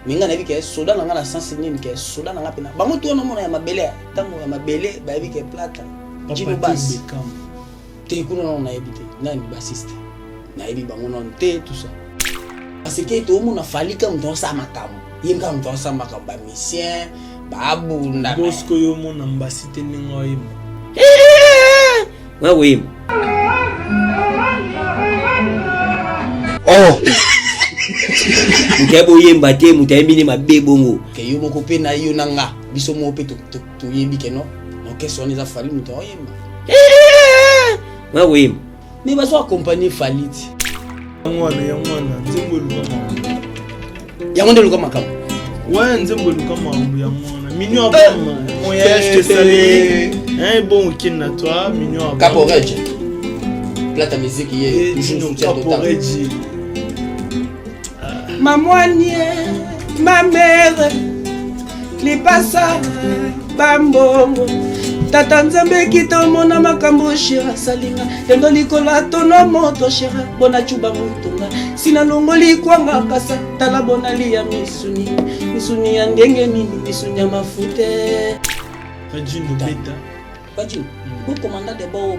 minga na bike soda na nga na sens nini ke soda na nga pena bango to na mona ya mabele tango ya mabele ba bike plata jino bass te kuno na ebite nani bassiste na ebi bango non te tout ça parce que to mo na falika mto sa makamu yinga mto sa makamu ba musicien ba bunda Bosco yo mo na mbasite ningo yimo wa wim oh Mutebo yemba te mutayembi mabe bongo ke yo moko pe na yo nanga biso mo pe to yebi ke no no question za fali muto yemba wa wim ni baso accompagner faliti yangwana nzembo lukama yango ndeluka makamu ouais nzembo lukama yangwana minyo abama moya je te salue bon week-end à toi minyo abama Caporeje plata musique ye toujours Caporeje ma moignée, ma mère, Klipasa, Bambongo, Tata Nzambe kita mona makambo shira salinga, Tendo likola tono moto shira, bona chuba mutunga, Sina longoli kwanga kasa, tala bona liya misuni ya ndenge nini, misuni ya mafute. Pajino beta. Pajino, bo commandant de bo,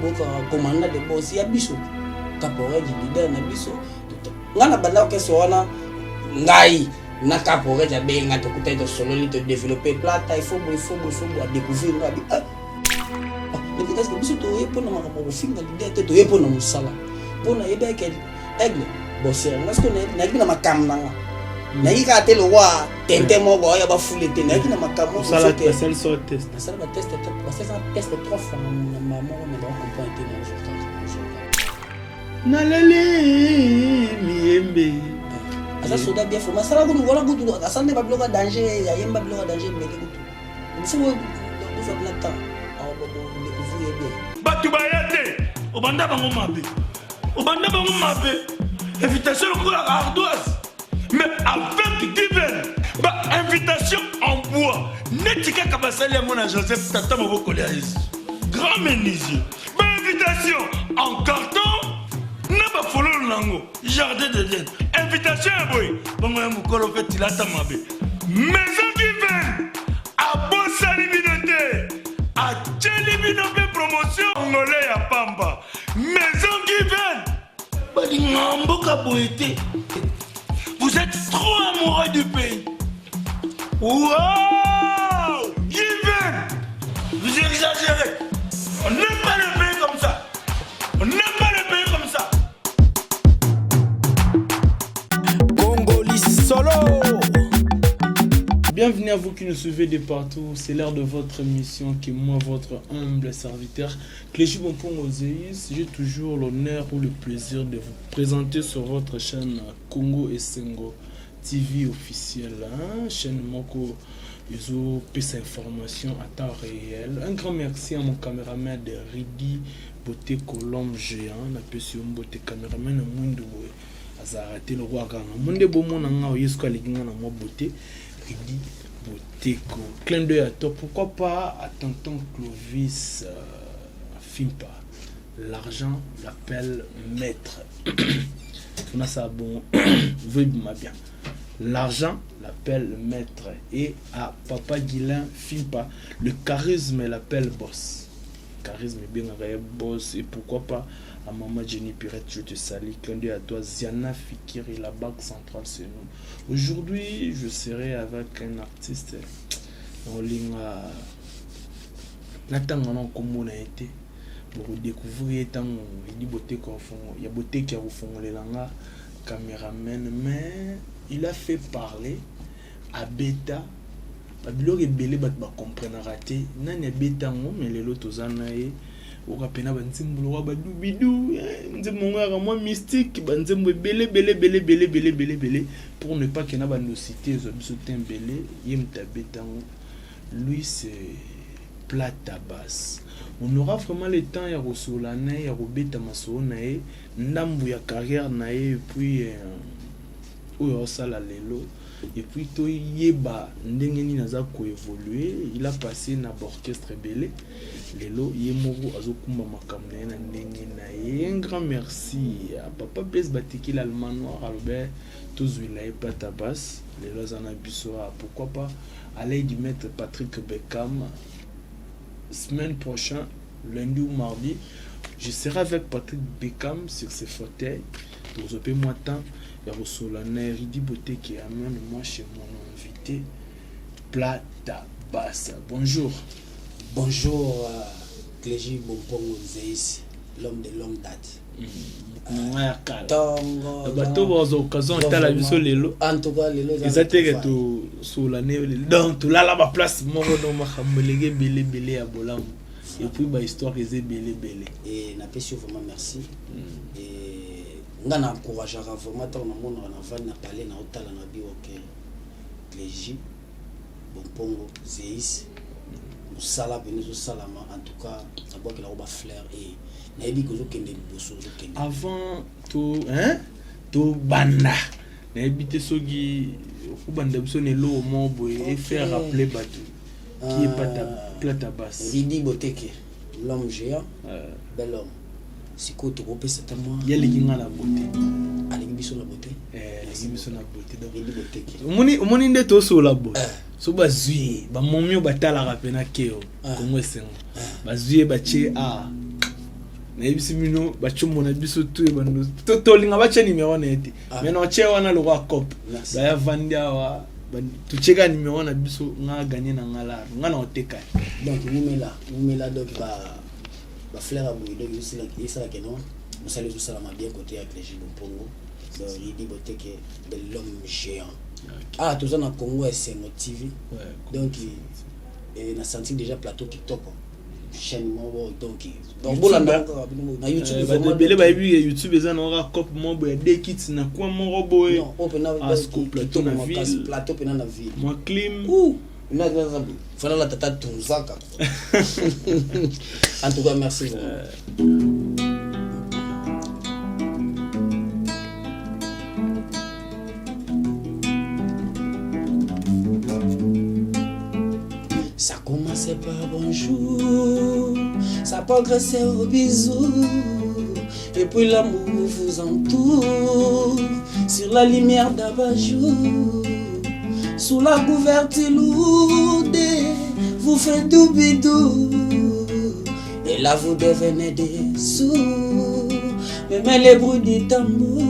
commandant de bo, si ya biso, Caporeje leader na biso, ngana banda keso wana, ngai na Caporeje benga to kuta solo li to développer plata il faut à découvrir ngabi mais qu'est-ce que biso to yepo na makambo finga l'idée to yepo na musala pona yeba ke aigle bosser parce que na kina makam nanga na yika te lo wa tente mo go ya ba fulete na kina makam mo sala test so test sala ba test test 3 fois na maman on va comprendre na lele miembe asa soda bien foma sala ko wala ko asande ba bloka danger ya yemba bloka danger mbele ko il faut do fa plata a bo découvrir bien batu bayate obanda bango mabe invitation ko la ardoise mais avec divin ba invitation en bois netika kabasali mona Joseph tata maboko le grand menuisier ba invitation en carton na ba follow nango jardin de Dieu invitation boy bongo ya mukolo fait ilata mabe maison divine a bosali binote a cheli binote promotion ngole ya pamba maison divine bali ngambo ka boité vous êtes trop amoureux du pays wow divine vous exagérez on n'aime pas le pays comme ça on n'aime pas le pays comme ça. Solo. Bienvenue à vous qui nous suivez de partout. C'est l'heure de votre émission qui est moi, votre humble serviteur Cléchi Bonpon Oséis. J'ai toujours l'honneur ou le plaisir de vous présenter sur votre chaîne Congo Esengo TV officielle. Chaîne Moko Iso pesa information à temps réel. Un grand merci à mon caméraman de Ridi Beauté Colombe Géant. La personne Beauté caméraman à Mundoué. Azarate le roi gana monde bomo na nga yesko aliginga na mo beauté Ridi Beauté ko clin d'œil à toi pourquoi pas à tonton Clovis Fimpa l'argent l'appelle maître on a ça bon veuille bien l'argent l'appelle maître et à papa Guilain Fimpa le charisme l'appelle boss charisme bien un boss et pourquoi pas à maman Jenny Pirette, je te salue. Clin d'œil à toi, Ziana Fikiri, la banque centrale, c'est nous. Aujourd'hui, je serai avec un artiste en ligne. Nathan, comment on a été pour découvrir tant il dit beauté qu'on fond, il y a beauté qui a au fond les langues, caméraman, mais il a fait parler à Beta. Babylore est belé, bat comprendre raté. Nan est Beta, mais les lots aux anaïs. Au rapena banzembo wa badubidou nzembo ngara moi mystique banzembo belé pour ne pas que na bando citer zobisotin belé yemta betango lui c'est plata basse on aura vraiment le temps ya rosolana ya robeta masona ndambu ya carrière na et puis oyo sala lelo et puis to yeba ndenge nini naza ko évoluer. Il a passé na orchestre belé lelo yemoko azokumba makambo na ndenge na ye. Un grand merci à papa Blaise Batiki l'allemand noir Albert tozwila Plata Basse lelo zana biso. Pourquoi pas aller du maître Patrick Beckham semaine prochaine lundi ou mardi. Je serai avec Patrick Beckham sur ses fauteuils. Donc, je peux moi temps. Il y a Solanaire, Ridi Beauté qui amène moi chez mon invité Plata Basse. Bonjour. Bonjour, Clégie Bompongo Zeis, l'homme de longue date. occasion la biso lelo en tout cas lelo ezateke to Solanaire donc to la ba place moko no makamolege belé ya bolambo. Et puis bah histoire est belé et na pesi vraiment merci et nga na encourager vraiment tant na monde na va na parler na hôtel na bi OK Clégie Bompongo Zeis musala benezo salama en tout cas ça boit que la roba fleur et na ebi ko zo kende liboso zo kende avant to banda na ebité sogi ko banda biso ne lo mo boy et faire rappeler bateau qui est pas ta Plata Basse. Ridi Boteke, l'homme géant, bel homme. C'est quoi tu repères cette moi? Il y a les gens à la beauté. À l'émission la beauté. Les émissions la beauté. Ridi Boteke. Moni nde to so la beauté. So bazui, ba momio batala rapena keo. Comme c'est bazui ba che a. Na ebisi mino ba chomo na biso tu e bando. To linga ba che numéro na ete. Mais no che wana lo wa cop. Ba ya vandia wa tu cheka numéro na biso nga gagner na ngala nga na oteka donc mumela donc ba fleur abou donc il sera que non on salue tout ça bien côté avec les Bompongo donc Ridi Boteke de l'homme géant tout ça na Congo c'est motivé donc et na senti déjà plateau TikTok chaîne mo donc bolanda na YouTube vraiment belé ba YouTube eza na cop mo bo de kits na kwa mo robo e plateau na ville plateau pena na ville moi clim na fana la tata tunzaka en tout cas merci ça commençait par bonjour, ça progressait au bisou, et puis l'amour vous entoure, sur la lumière d'abat-jour, sous la couverture lourde, vous faites tout bidou, et là vous devenez des sourds, même les bruits du tambour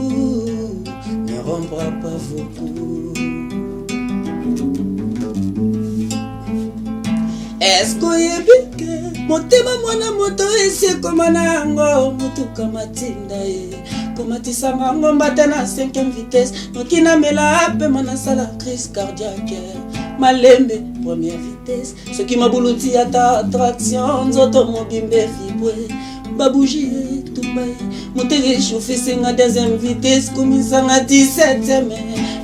ne rompra pas vos coups. Est-ce que yebi ke motema mwana moto ese komana ngo mutuka matinda e komatisa ngo mbata na 5e vitesse nokina mela ape mana sala crise cardiaque malembe première vitesse ce qui m'a boulouti ata attraction nzoto mobimbe vibre babougie tout bay moteur chauffer senga 2e vitesse komisanga 17e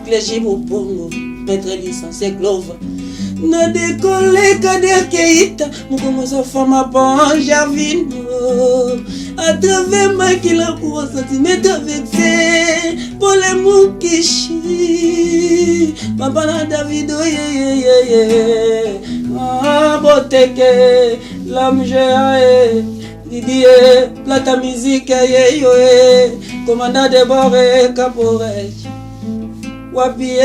Clégie Bompongo maître licencié Clova na décollé Kader Keita mukongo sa femme à Jarvino à travers ma kila pour centimètre vexé pour les Mukishi papa na Davido Boteke l'homme géant Didier Plata musique commandant de bord Caporage Wapie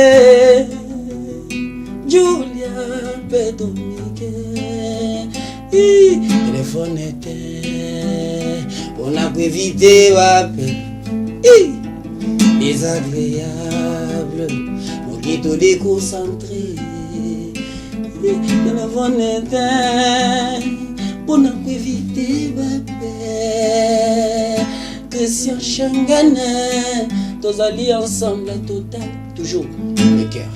Julia Pedomike téléphone était pour n'a pas éviter désagréable mon guide déconcentré téléphone était pour n'a pas éviter Christian Changana tous alliés ensemble total toujours le cœur.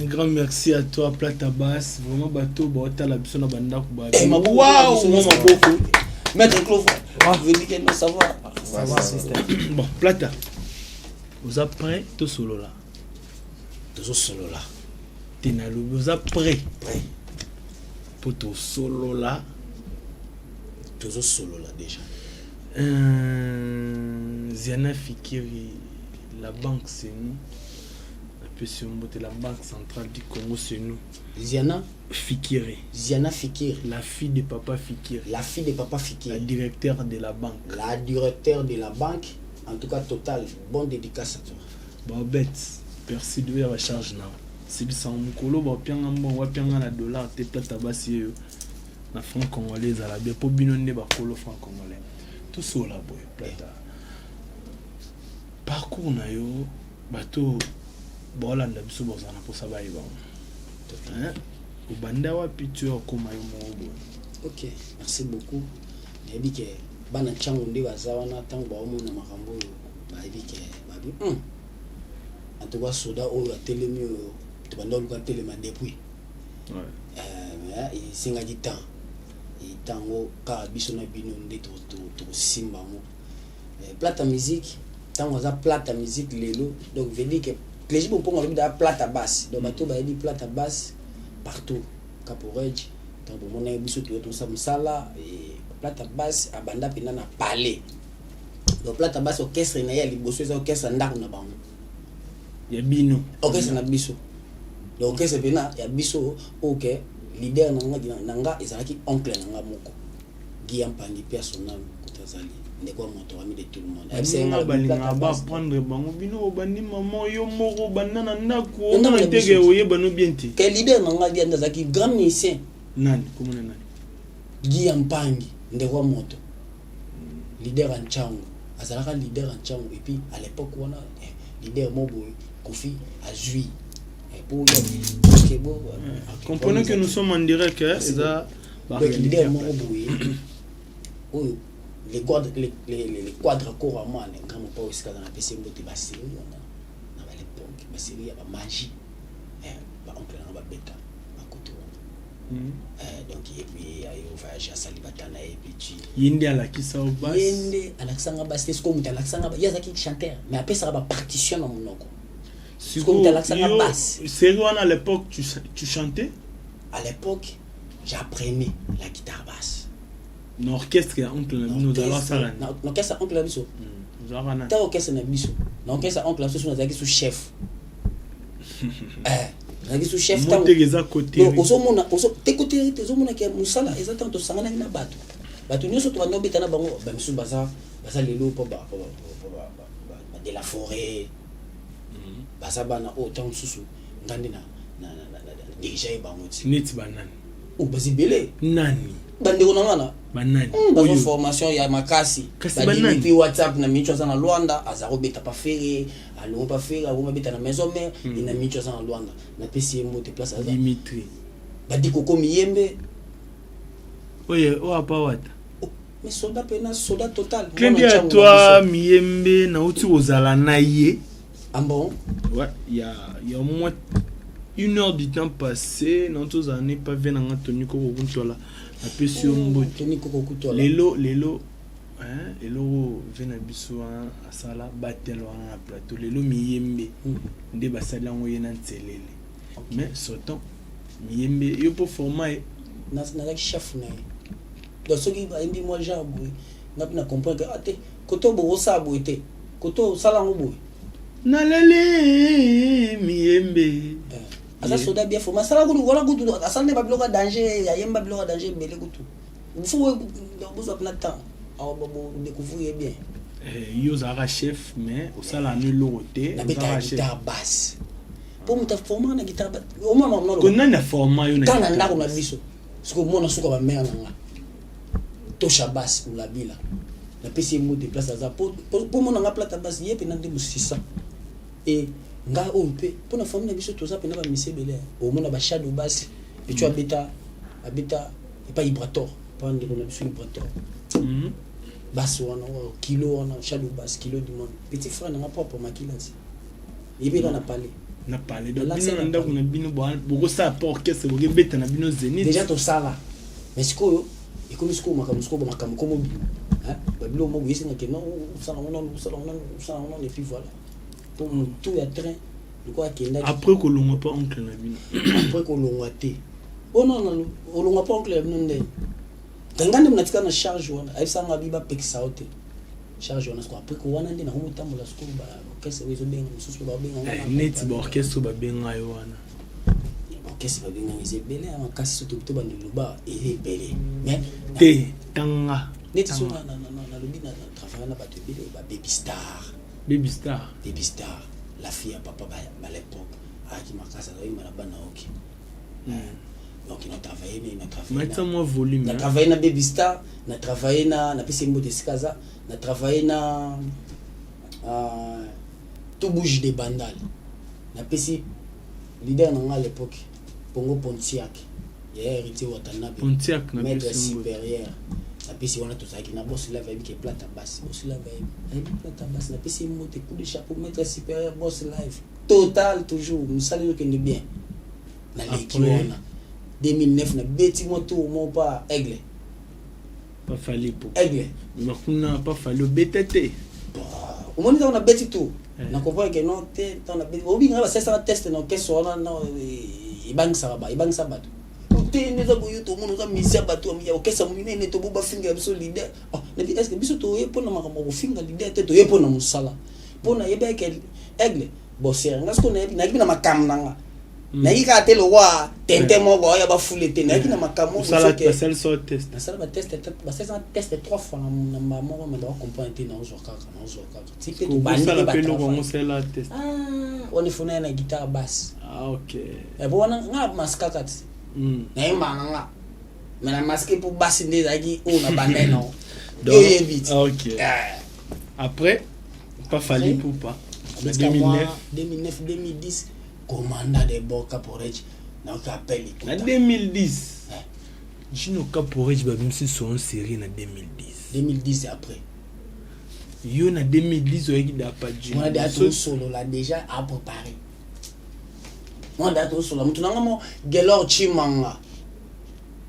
Grand merci à toi Plata Basse vraiment bateau bota la biso na banda ku ba waouh maboko maître Clovo vous dites que nous ça va bon Plata vous êtes prêt to solo là tenalo vous êtes prêt pour to solo là déjà Ziana Fikiri la banque c'est nous napesi mbote la banque centrale du Congo c'est nous. Ziana Fikiri. Ziana Fikir, La fille de papa Fikiri. la fille de papa La Fikir, directeur de la banque. la directeur de la banque. En tout cas, total, bonne dédicace à toi. Bon bête, merci de la charge now. C'est bien ça mukolo ba pianga mbo wa pianga na dollar te plata basi yo. Na franc congolais à la bien pour binonde ba kolo franc congolais. Tout ça là boy plata. Parcours na yo bato bolanda biso bozana pour ça ba iba. Hein? Au banda wa picture comme yo mo. Ok, merci beaucoup. Je dis que bana chango nde bazawana tango ba omo na makambo ba dit que ba bi en tout cas soda o ya telemi to banda luka telema depuis. Ouais. Mais il singa di temps. Et tango ka biso na bino nde to simba mo. Plata musique, tango za plata musique lelo donc veut dire que les gens pour on da plata basse. Donc bato ba dit plata basse partout. Caporeige tango mon na biso to sa musala et plata basse abanda pena na palais. Donc plata basse orchestre na ya liboso za orchestre ndako na bango. Ya bino. Orchestre na biso. Donc orchestre pena ya biso OK leader nanga ezalaki oncle nanga moko. Guillaume Pandi personnel kotazali. Ndeko moto ami de tout le monde. FCNga balinga ba prendre bango bino bandi maman yo moko banana ndako na tege oye bano bienti. Que leader nanga dia ndazaki grand musicien. Nani comment nani? Guillaume Pandi ndeko moto. Leader en Chango. Azalaka leader en Chango et puis à l'époque on a leader Mobo Kofi a joui. Et pour que bon comprenez que nous sommes en direct hein, ça leader Mobo oui les quadres couramment les grands pas aussi dans la PC mbote ba série on a à l'époque ba série ya ba magie ba oncle na ba beta ba koto donc et puis ayo voyage à Salibatana et puis yinde ala kisa au bas yende alaksanga ba c'est comme alaksanga ba yazaki chanteur mais après ça ba partition na monoko c'est comme alaksanga basse c'est quoi à l'époque tu chantais à l'époque j'apprenais la guitare basse. L'orchestre oncle na bino za la sala. L'orchestre oncle na biso. Zara ta orchestre na biso. L'orchestre oncle na biso na zaki sous chef. Zaki sous chef ta. Motegeza côté. Osomona te côté te zomona ke musala ezata to sangana na bato. Bato nyoso to bando betana bango ba misu baza lelo po ba de la forêt. Baza bana autant susu ngandi na déjà bango ti. Net banane. O bazibele. Nani? Bande konangana. Banani. Dans formation ya makasi. Badi puis WhatsApp na micho sana Luanda, azaro beta pa fere, alo pa fere, alo beta na maison mère, ina micho sana Luanda. Na PC mo te place à Dimitri. Badi koko miyembe. Oye, o apa wata. Mais soda pena soda total. Klendi à toi miyembe na uti ozala na ye. Ah bon? Ouais, il y a au moins 1 heure du temps passé, dans tous années pas venir en Antonio Kokokuntola. La pression Tony Kokokuntola. Lelo hein, lelo vena biso à sala batelo na plateau. Lelo miyembe nde basala ngoye na ntelele. Mais surtout miyembe yo pour former na chef na. Donc ce qui va indi moi genre boy. Na comprendre que ate koto bo sa boité. Koto sala ngo nalele miyembe. Asa soda bien faut masala ko wala kutu asala ne babloka danger ya yemba babloka danger mbele kutu il faut besoin de temps alors bon découvrir bien yo zara chef mais au sala ne loroté na beta guitare basse pour me former na guitare basse au moins non ko na former yo na kana ndako na biso parce que mona suka ba mère nanga tosha basse ou la bila na PC mo de place za pour mona nga plata basse yepe na ndimo 600 et nga ompe pour na famille na biso toza pena ba mise belé au mona ba shadow basse et tu abeta et pas vibrator pas ndiko na biso vibrator basse wana kilo wana shadow basse kilo du monde petit frère na propre makila si yebeka na parler donc bino ndako na bino bo sa orchestre bo beta na bino zenith déjà to sala mais siko et comme siko makam comme hein ba bilo mo yesi na ke non sala on et puis voilà pour tout ya train de quoi qui après que l'on pas oncle na bino après que l'on té oh non on pas oncle na bino ndé tangande mnatika na charge wana aisa ngabiba pekisa hote charge wana quoi après que wana ndé na mutambo la school ba orchestre ils ont bien sous ba bien net ba orchestre ba benga yo wana orchestre ba bien ils est belé en casse surtout to ba luba il est belé mais te tanga net sur na lobi na travailler na ba te belé ba baby star la fille à papa ba l'époque qui m'a cassé là il m'a bana OK donc il a travaillé maintenant moi volume na travaillé na baby star na travaillé na PC Mbo de Sikaza na travaillé na tout bouge des bandales na PC leader à l'époque Pongo Pontiac il a hérité Watanabe Pontiac na maître supérieur na PC on a tout ça qui na boss la vibe qui plata basse boss la vibe plata basse na PC Mbo te coup de chapeau maître supérieur boss live total toujours nous saluons que bien na l'équipe 2009 na beti moto mo pas aigle pas fallu pour aigle mais on pas fallu BTT au moment on a beti tout na comprend que non te on a beti obi ngaba ça test na question on na ibang sa bato te ne za boyo to mo na misia bato ya okesa mo ne to boba finga biso leader na est-ce que biso to yepo na makambo finga leader te to yepo na musala pona yeba ke aigle bosser ngasko na na makam nanga na yika telo wa tente moko ya ba fulete na yika makamo ça que celle so test na ça ba test trois fois na mama mais doit comprendre na ozo kaka si que tu bandi ba la test on est fona na guitare basse OK et bon nga maskaka na imba nga mais na masque pour basse ndé zaki o na bandé non OK après pas fallu pour pas 2009 2010 commandant de Boka Porridge na appel en 2010 Gino Caporridge ba même si son série na 2010 après yo na 2010 o yiki da pa Gino moi d'ato solo là déjà à préparer moi d'ato solo mutu nanga mo Gelor Chimanga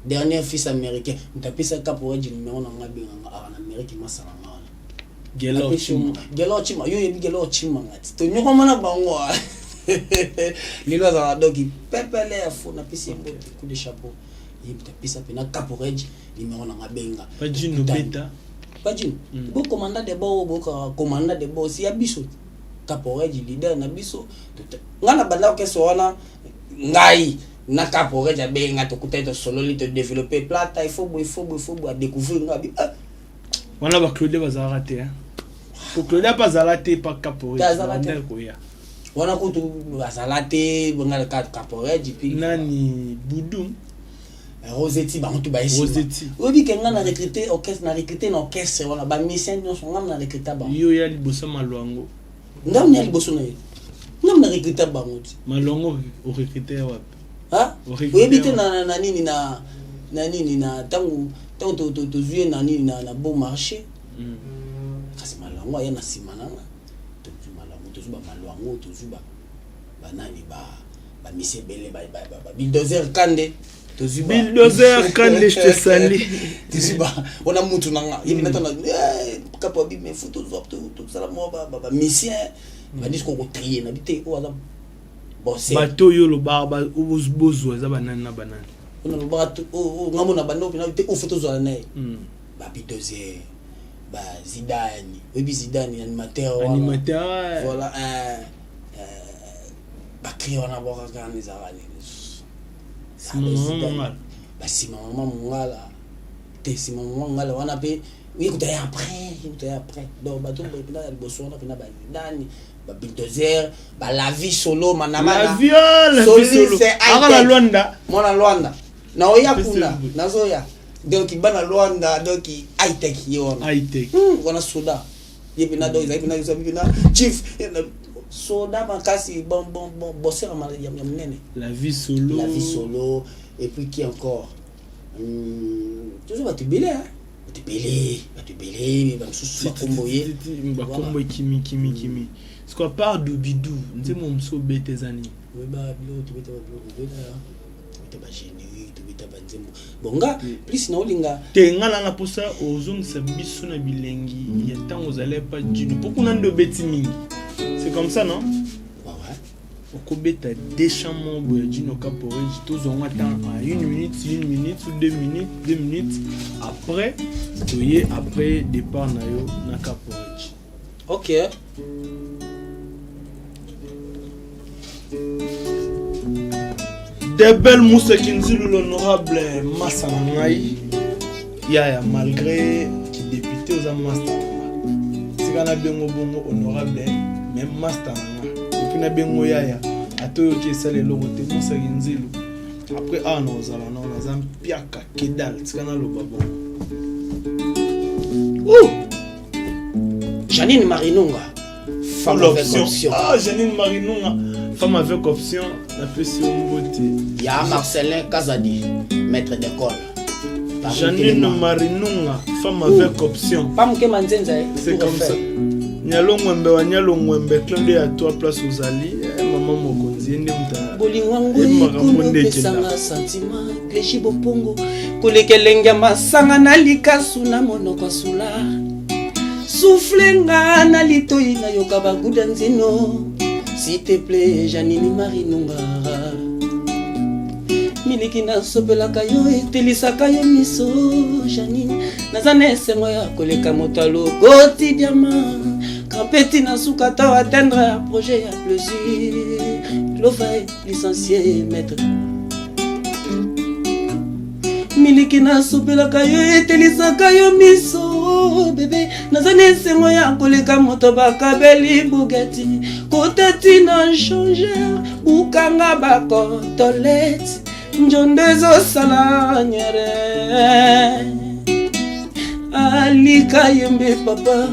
dernier fils américain mutapisa Caporridge numéro nanga binga en Amérique masala ngala Gelor Chimanga yo yebi Gelor Chimanga to nyoko mana bango Lilo za dogi pepele fo na pisi coup de chapeau yipta pisa pena Caporridge numéro na ngabenga pas Gino beta pas Gino bo commandant de bo si abiso Caporridge leader na biso ngana banda ke so wana ngai na Caporridge abenga to kutaito solo li te développer plata il faut à découvrir ngabi wana ba Claude bazara te pour Claude pas raté pas Caporridge koya wana kutu bazalate bonga Caporridge puis nani Boudou Rosetti ba mutu ba esi Rosetti obi kenga na recruter orchestre wana ba musicien non so ngam na recruter ba yo ya liboso malwango ngam na liboso na yo ngam na recruter ba mutu malwango o recruter wapi obi te na nini na tangu to zuye na nini na bon marché kasi malwango ya na simananga ba malwango tozuba banani ba mise belé ba bulldozer kande tozuba bulldozer kande je te salue tozuba on a mutu nanga yebi natana kapo bi me photo to sala mo ba mission ba disco ko trier na bité o ala bosse bato yo lo barba bozo za banani na banani on lo bato o ngamo na bando na bité o photo zo na ba bulldozer ba Zidane Zidane animateur voilà ba kriona boka kana zawali ba sima mama mungala te sima mama mungala wana pe yikuta après donc ba to ba bosona pina ba Zidane ba bulldozer ba la vie solo manama la viole solo ala Luanda mona Luanda na oya kuna nazoya donc bana Luanda donc high tech yona wana soda yepina donc yepina chief soda makasi bon bosser ya mnene la vie solo et puis qui encore toujours va te belé ba susu bakomboye bakomboye kimi ce qu'on parle de bidou nze mo mso betezani we ba bilo to beta ba génie to beta ba nzembo bonga plus na olinga te ngala na posa ozongisa biso na bilengi ya tango zale pa Gino pokuna ndo beti mingi c'est comme ça non okobeta déchamment boya Gino Caporridge tozonga temps à 1 minute ou 2 minutes après après départ na yo na Caporridge OK Des belles mousses qui nous l'honorable Massa Nangaï. Yaya, malgré qui député aux Massa. C'est qu'on a bien honorable, mais Massa Nangaï. Et puis on a bien Yaya. A tout qui est salé le côté Moussa Ginzilu. Après, nous avons un piaka Kedal. C'est qu'on a le babo. Ouh! Janine Marinunga. Femme avec option. Ah, Janine Marinunga. Femme avec option. La pression beauté. Il y a Marcelin Kazadi, maître d'école. Janine Marinunga. Femme avec option. C'est comme ça. Nyalo Mwembe wa Nyalo Mwembe. Clé à toi place aux alliés. Maman Mokonzi. Bolingwango pesanga sentiment Cléchi Bopongo Kolekelenga masanga na likasu na monoko sula Soufflenga na litoi na yoka baguda nzino S'il te plaît Janine Marinunga Miliki na sopelaka yo etelisaka yo miso Janine Nazane sengo ya koleka motalo Goti diamant Campeti na soukata atteindre un projet à plaisir L'ovaille licencié maître Miliki na sopelaka yo etelisaka yo miso Bébé nazane sengo ya koleka moto bakabeli Bugatti Kotati na changer Bukanga bako toilette Njondezo sala nyere Alika yembe papa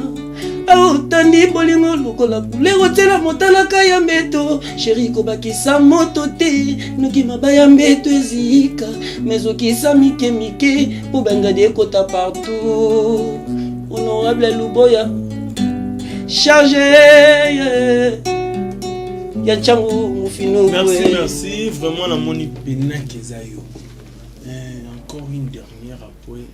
Autandi bolingo lokola pule Otela motala kaya mbeto Chéri kobakisa moto te Nuki mabaya mbeto ezika Mezokisa mike mike Po bengadi ekota partout Honorable Luboya Chargé Yanchangu mufino. Merci, vraiment la moni pena kezayo. Encore une dernière après.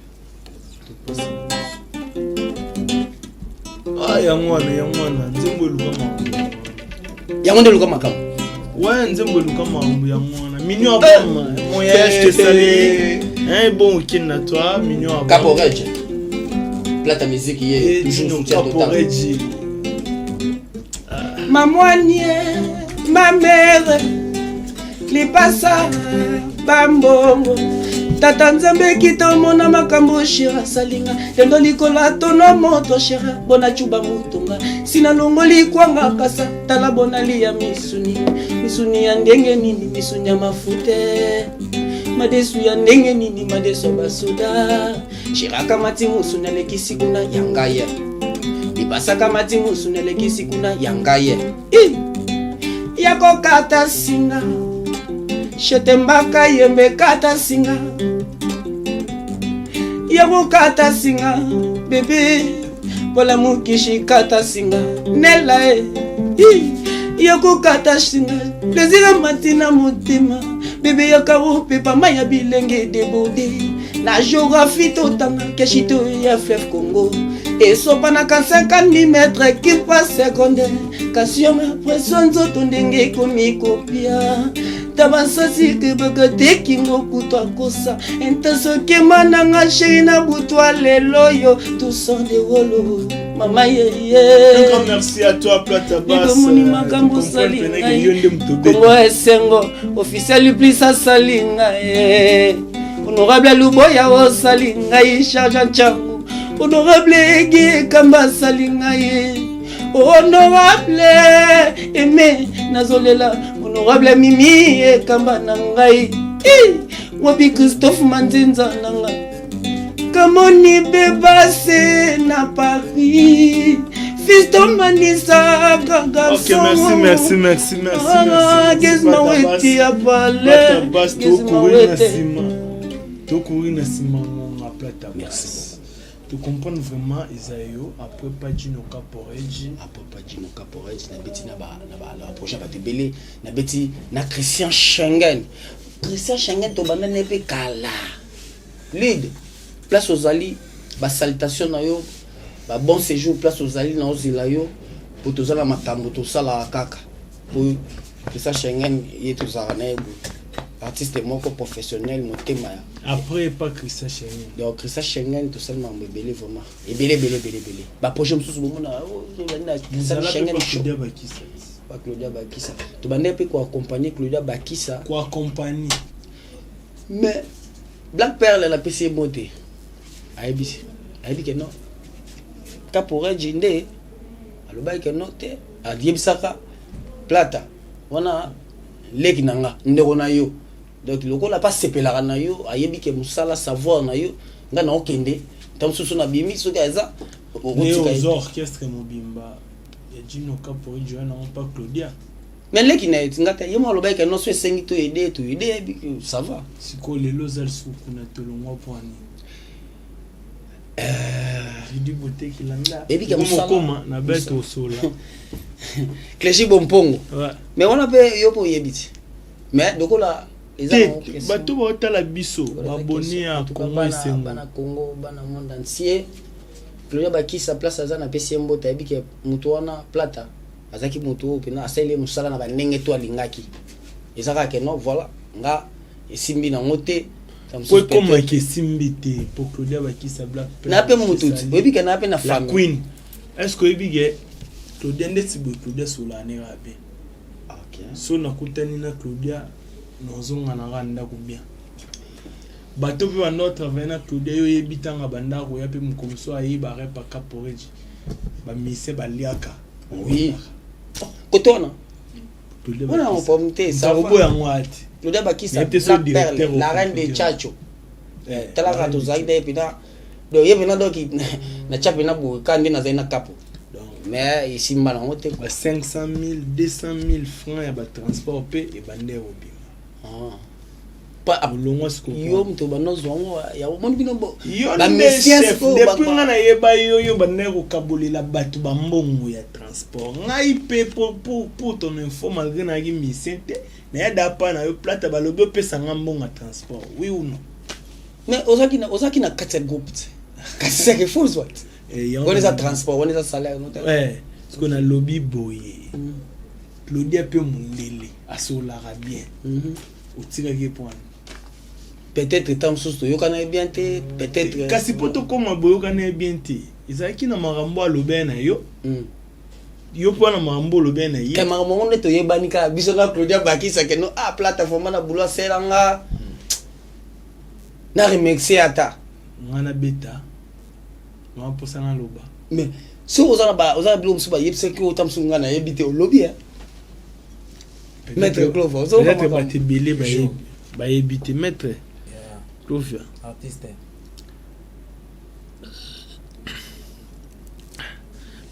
Ah yamwana nzembo luka makam. Ouais nzembo luka mambo yamwana. Mignon abama. Moya je te salue. Bon week-end à toi, mignon abama. Caporeji. Plata musique est toujours soutien total. Ma moignée, ma mère, les passa, bambongo. Tata nzambe kita mona makambo shira salinga. Tendo likola tono moto shira. Bona chuba mutunga. Sina longoli kwanga kasa. Tala bona liya misuni. Misuni ya ndenge nini, misuni ya mafute. Madesu ya ndenge nini, madesu basoda. Shira kamati musuni alekisi kuna yangaye. Ibasaka mati musunele kisi kuna yangaye Yako kata singa Shetembaka yembe kata singa Yako kata singa Bebe Pola mukishi kata singa Nela Yako kata singa Plezira matina mutima Bebe yaka upe pa maya bilenge debode Na géographie totanga Keshito ya fleuve Congo Et sopanaka 50 mètres qui passe secondaire Kassion pression zoto ndenge komi kopia Tabasasi kebeke tekingo kutwa kosa Intenso kemananga chéri na butwa leloyo Tout sort de wolo Mama yeye Un grand merci à toi Plata Bass Makambo salinga Kongo esengo Officiel plus sa salinga Honorable Luboya o salinga Charge changu Honorable Ege Kamba Salingaye Honorable Aimé Nazolela Honorable Mimi Kamba Nangaye Wabi Christophe Manzinza Nanga Kamoni Bebase na Paris Fiston Manisa Garçon. Ok, merci. Gezma weti ya pale Gezma weti Tokuri Nassima mon Plata Bass. Tu comprends vraiment Isaïo après pas Gino Caporeji na beti na la prochaine ba te belé na beti na Christian Schengen to banda nepe kala lead place aux ali ba salutation na yo ba bon séjour place aux ali na ozila yo pour to zala makambo to sala kaka pour Christian Schengen yetu zarana artiste moko professionnel motema après pas Christian Schengen donc Christian Schengen tout seulement belé vraiment et belé ba projet mususu bomona Christian Schengen pas Claudia Bakissa. Tu vas pas quoi accompagner Claudia Bakissa. Quoi accompagner. Mais Black Pearl elle a PC monté. Aibisi. Aibi que non. Capore jinde. Aloba que non te. Adiebisaka plata. Wana leki nanga ndeko na yo. Donc lokola pas sepelaka na yo, ayebi que musala savoir na yo. Nga na okende. Tamsusu na bimi soki aza. Mais aux orchestres mobimba. Et Gino Capore Joana on pas Claudia. Mais leki na ngata yemo aloba que non so sengi to aider ça va. Siko lelo zal suku na tolongwa poani. J'ai du beauté qui l'a. Et puis comme na bête au sol là. Cléchi Bompongo. Ouais. Mais on a pas yo pour yebiti. Mais donc là bato baotala biso babonné à Congo et Sengo. Bana Congo, bana monde entier. Claudia Bakissa place aza na pesi mbota yebi ke mutu wana plata. Azaki mutu pena asele musala na banenge to alingaki. Ezaka ke non voilà nga esimbi na ngote. Pour comment que simbité pour Claudia Bakissa Black Pearl. Na pe mutu. Yebi ke na pe na la famille. Queen. Est-ce que yebi ke Claudia ndetibo Claudia Solane rabe. OK. So na kutani na Claudia nozonga na randa ko bien. Bato pe notre vena Claudia yo yebitanga banda ko ya pe mukomso ayiba repa Caporeji. Ba mise baliaka. Oui. Kotona. Claudia On a un pomme ça va. Bobo ya ngwati. Claudia Bakissa Black Pearl, la reine de Chacho. Talaka to zaide pina. Do yebina do ki na chapina bo kandi na zaina kapo. Mais ici mbana ngote 500 000, 200 000 francs ya ba transport pe e bande obi. Pas longo sko. Yo mto banozo ya moni bino bo. La chef depuis nga na yeba yo bande ko kabolela batu ba mbongo ya transport. Ngai pe pour ton info malgré na gi misente na ya dapa na yo plata ba lobo pesa nga mbongo ya transport. Oui ou non? Mais ozaki na 4 groupes. Kasi que faut soit. On est à transport, on est à salaire. Ouais, parce qu'on a lobby boye. Claudia peut mundele, asolara bien. Au tirage point. Peut-être tant sous yo kana bien te, peut-être. Kasi poto comme boyo kana bien te. Izaki na marambo alobe na yo. Yo po na marambo lobe na ye. Ke marambo on to yebani ka biso na Claudia Bakissa ke no plateforme na boulot selanga. Na remixer ata. Ngana beta. On pour ça dans loba. Mais si vous avez blum suba yebse ki otam sunga na yebite o lobby hein. Maître Clover, ça va pas te belé ba yebite maître. Clover. Artiste.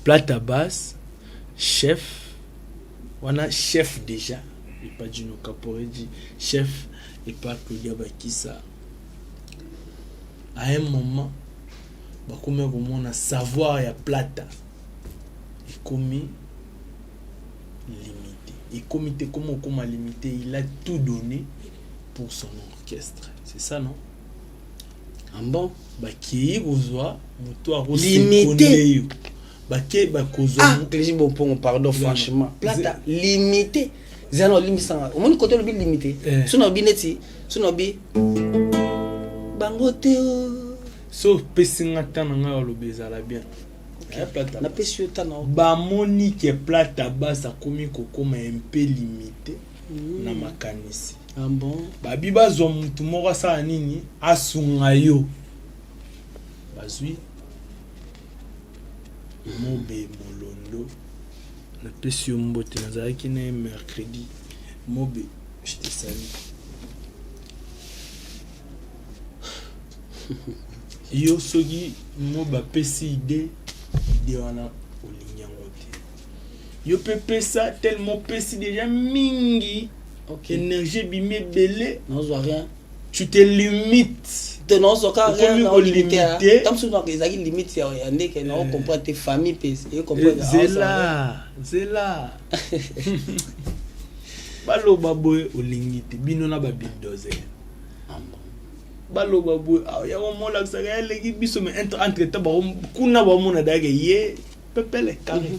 Plata basse, chef. On a chef déjà. Et pas Gino Caporeji, chef et pas Claudia Bakissa. À un moment bakome komona savoir ya plata ekomi limité et comité comment limité il a tout donné pour son orchestre, c'est ça non? Bon baki ozwa moto a limité baki bakozwa Cléchi Bompongo pardon franchement plata limité zano limisanga au moins côté le limité sona bineti sona bi bangote so pesinga tana nga lobeza la bien. Plata na pesio tana ba moni ke plata basa komi kokoma un peu limité na makanisi. Bon ba biba zo mutu moko sa nini asunga yo bazwi mobe molondo na pesio mbote nazaki na mercredi mobe je te salue. Yo sogi mo ba pesi ide wana olinyango te. Yo pepe ça tellement pesi déjà mingi. OK. Énergie bimé belé. Non zo rien. Tu te limites. Te non zo ka rien non limité. Tam so donc ezaki limite ya ndeke na on comprend tes familles pesi et comprendre. C'est là. Balo baboy olingite bino na ba bulldozer. Balo babu ya mola saga legi biso me entre temps kuna ba mona daga ye pepele carré.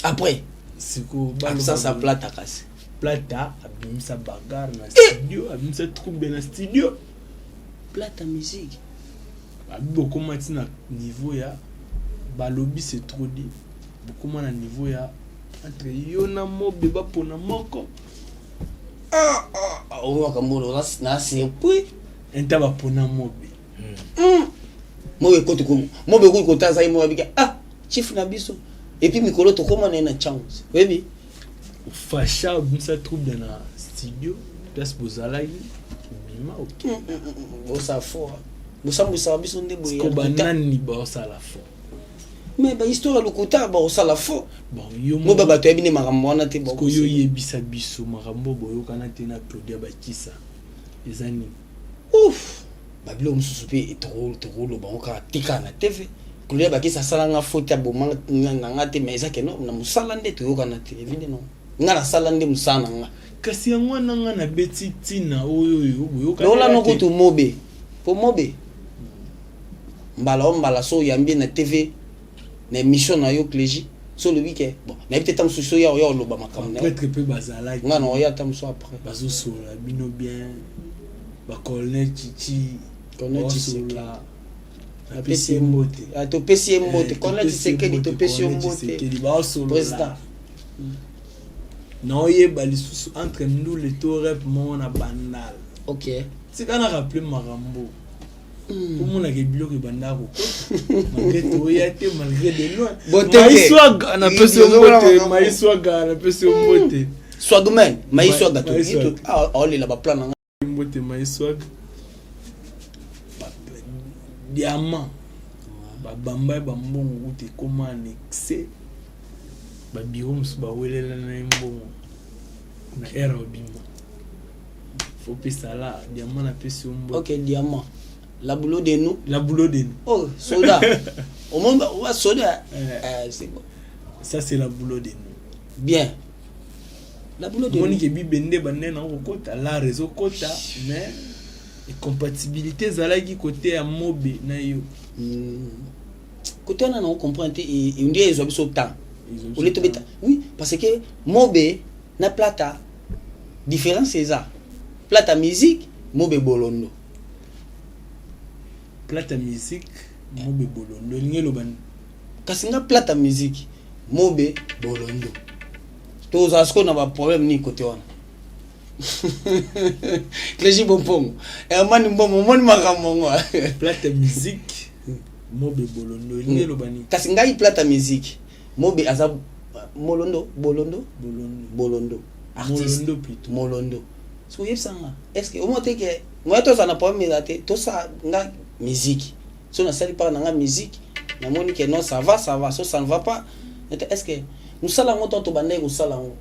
Après siko balo ça plata kasi plata abimisa bagarre na studio abimisa trouble na studio plata musique abibo komati na niveau ya balobi c'est trop dit beaucoup moins à niveau ya entre yona mobe ba pona moko on kamolo na surpris entaba pona mobe mobe ko taza mo bika chief na biso et puis mikolo to koma na chance webi fasha ça trouble dans la studio place bozalaki bima ok bosa fo bosa biso ndebo ya banani ba sala fo mais ba histoire lokota ba sala fo bon yo mo ba to yebini makambo wana te ba ko yo yebisa biso makambo boyo kana te na Claudia Bakisa ezani ouf babilo mususu pe trop lo ba ka tika na TV Claudia Bakisa sala nga faute aboma nga te mais ezake no na musala nde to yokana te évidemment nga na sala nde musana nga kasi yango nanga na beti tina oyo boyo kana lola no kutu mobe po mobe mbala so yambi na TV na émission na yo clégie so le week-end bon na peut-être tam so ya lo ba makambo na peut-être peu bazala nga no ya tam so après bazo so la bino bien ba colonel chichi la pesi mbote to pesi mbote colonel Tshisekedi to pesi mbote président non yeba lisusu entre nous les to rep mona bandal OK c'est quand on rappelle marambo pour mon a biloko bandako malgré to yate malgré de loin maiswaga na pesi mbote maiswaga na pesi mbote swagman maiswaga to oli la ba plan na mbote maiswaga diamant babamba bambongo te koma annexe babiro musu bawelela na mbongo na era obima faut pesa la diamant na pesi mbo OK diamant la boulot de nous oh soldat au monde va soldat c'est bon ça c'est la boulot de nous bien la boulot de Monique bibende bande na kota la réseau kota mais et compatibilité zalaki côté à mobe na yo côté on a comprendre et on dit ils ont besoin de temps oui parce que mobe na plata différence c'est ça plata musique mobe bolondo plata musique mobe bolondo ngelo ban kasinga plata musique mobe bolondo tous asko na ba problème ni côté wana Clégie Bompongo et mani mbongo moni makamongo plata musique mobe bolondo ngelo bani kasinga i plata musique mobe aza bolondo artiste molondo plutôt molondo so yebsanga est-ce que au moins que moi to ça na problème là te to ça nga musique so na sali par nga musique na moni que non ça va so ça ne va pas est-ce que nous sala ngoto to bandai ko sala ngo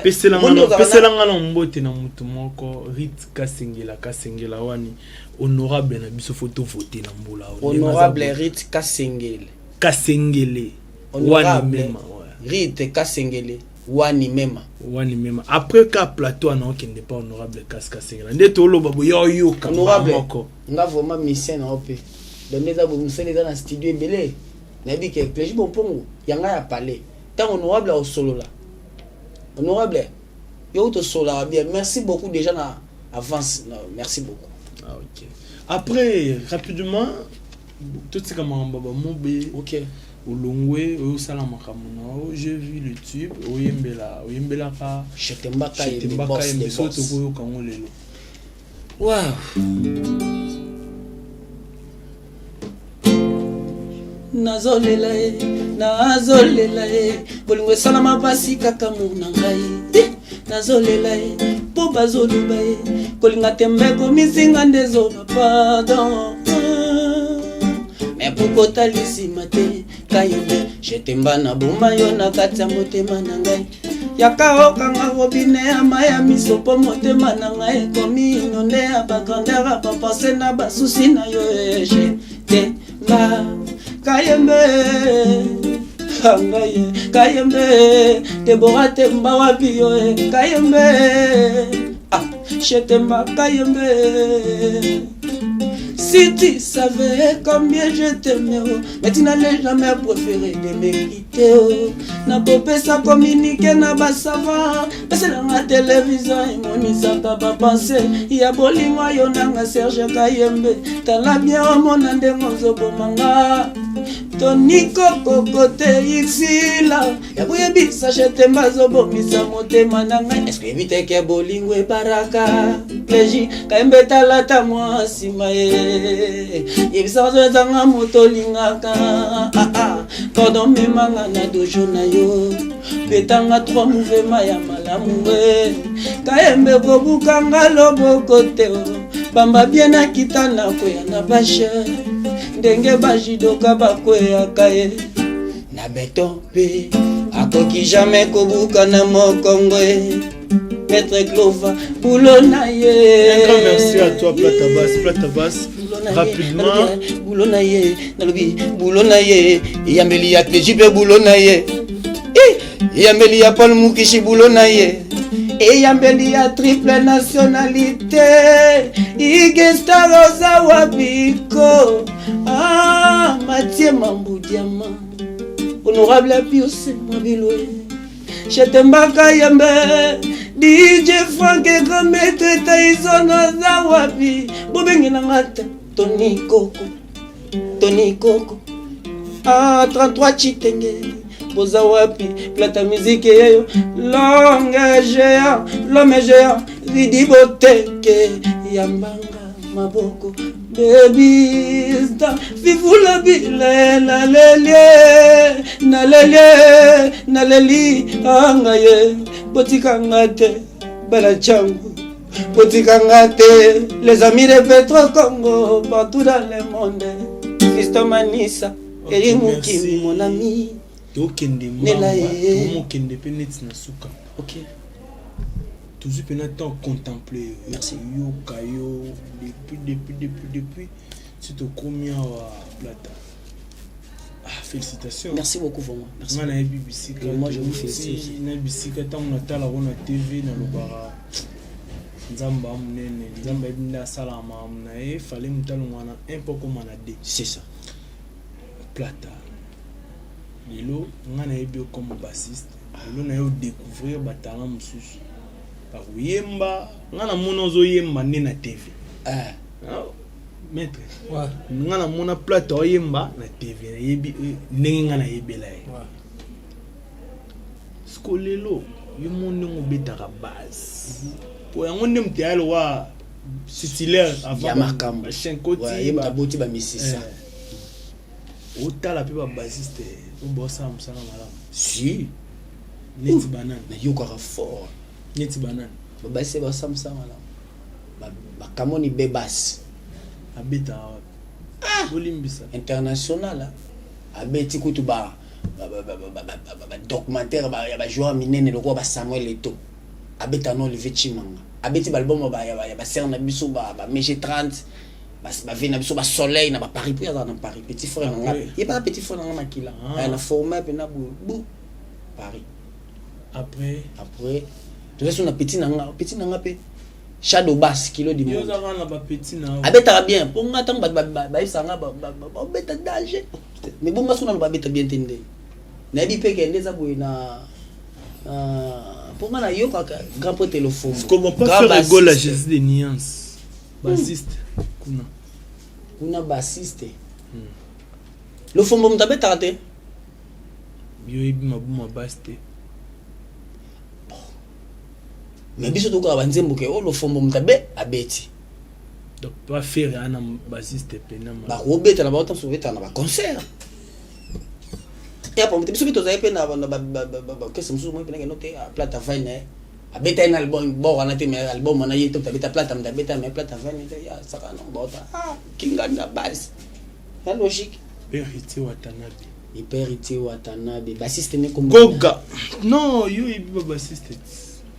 peselanga na mbote na mutu moko Rit Kasengela wani honorable na biso photo voter na mbula honorable Rit Kasengele wani mema Rit Kasengele wani mema après ka plateau na okende pas honorable Kasengela ndeto lo babo yo honorable moko nga vraiment mission na ope doneza bo musele na studio ebele na bi ke Clégie Bompongo yanga ya parler tant honorable au solo là honorable yo to sola bien merci beaucoup déjà na avance merci beaucoup OK après rapidement tout ce comme baba mobe OK olongwe o sala makamuna j'ai vu le tube oyembela ka Chetembaka et soto ko kango lelo wow nazolela bolingo salama basi kaka muna ngai nazolela po bazoluba kolinga tembe komisinga ndezo pardon mais pourquoi talisi mate kayebe chetemba na bomba yo na kati ya motema na ngai yaka okanga robine ya maya miso po motema na ngai komi inonde ya bagrandeur ya bapense na basusi na yo chetemba kayembe kayembe Debora temba wapi yo kayembe chetemba kayembe. Si tu savais combien je t'aimais, mais tu n'allais jamais préférer de me quitter. Na popé ça communiquer na basava, mais c'est dans la télévision et mon isata pas pensé. Ya bolingo yo nanga Serge Kayembe, t'as la bien mon ande mozo bomanga. Tony Coco côté Ixila yabuye bisa chetemba zobomisa motema na ngai est-ce que éviter que bolingo baraka pleji kaembeta lata mwasi mae yebisa zanga motolingaka quand memanga na dojo na yo betanga trois mouvements ya malamu kaembe kobukanga loboko te bamba bien akitana koya na bashe ndenge bajidoka bakweyaka ye na beton pe akoki jamais kobuka na mokongo ye Maître Clova boulot na ye. Un grand merci à toi Plata Basse rapidement boulot na ye nalobi boulot na ye yambeli ya Klejipe boulot na ye yambeli ya Paul Mukishi boulot na ye yambeli ya triple nationalité Igesta Rosa Wabiko Mathieu Mambu Diamant honorable Pius Mwabilwe Chetembaka Yambe DJ Frank Ekomete Tyson Zawabi Bobengi Nangata Tony Coco 33 Chitenge Bozawapi Plata musique yeyo l'homme géant Vidi Boteke Yambanga Maboko Baby star Fifula bile na leli angaye botika ngate bala changu botika ngate les amis de Petro Congo partout dans le monde Fisto Manissa Eri Mukimi mon ami Tokende mokende peneti na suka. OK. Toujours pénétrant contempler. Merci. Yo kayo depuis c'est au combien Plata. Félicitations. Merci beaucoup vraiment. Merci. Moi je vous félicite. Na bisika tant on atala on a TV na lobara. Nzamba munene, nzamba ibinda salama mnae, fallait mutalo mwana un peu comme manade. C'est ça. Plata. Lilo ngana ebio comme bassiste. Lilo na yo découvrir batala mususu. Ba yemba, ngana monozo yemba na TV. Maître. Ouais. Ngana mona Plata yemba na TV. Yebi ndenge ngana yebela. Ouais. Skolelo, yo monde ngobetaka base. Pour yango ndem tayalo wa titulaire avant Yamakamba. Chenkoti yemba boti ba misisa. Otala pe ba bassiste o bossa msala malamu. Si. Neti banane. Na yokara fort. Neti banane. Ba basse ba samsa malamu. Ba kamoni bebas. Abeta. Bolimbisa. International. Abeti kutu ba documentaire ba joueur minene loko ba Samuel Eto'o. Abeta no Olivier Chimanga. Abeti ba album ba Serna biso ba Meje 30. Ba vina biso ba Soleil na ba Paris puis dans Paris petit frère nga. Il pas petit frère nga makila. Elle a formé pe na bu Paris. Après tu restes na petit nanga pe Shadow Bass kilo di monde. Yo za na ba petit na. Abeta bien pour nga tang ba isanga ba beta danger. Mais bon nga suna ba beta bien tende. Na bi pe kende za boy na pour nga na yo ka grand pote le fond. Comment pas faire rigole la Jésus des nuances. Bassiste kuna bassiste. Le fombo mtabeta kate. Yo ibi mabuma baste. Mais biso to ka banzembo ke le fombo mtabe abeti. Donc pas faire un bassiste penama. Ba robeta na ba autant souveta na ba concert. Ya pomte biso bito za pena ba kesi msusu mo pena ke note Plata Vine. Abeta un album bon on a été mais album on a yé top abeta Plata m'abeta mais Plata Vine ya saka no bota kinga na base la logique Héritier Watanabe bassiste ne comme Goga non yo ibi bassiste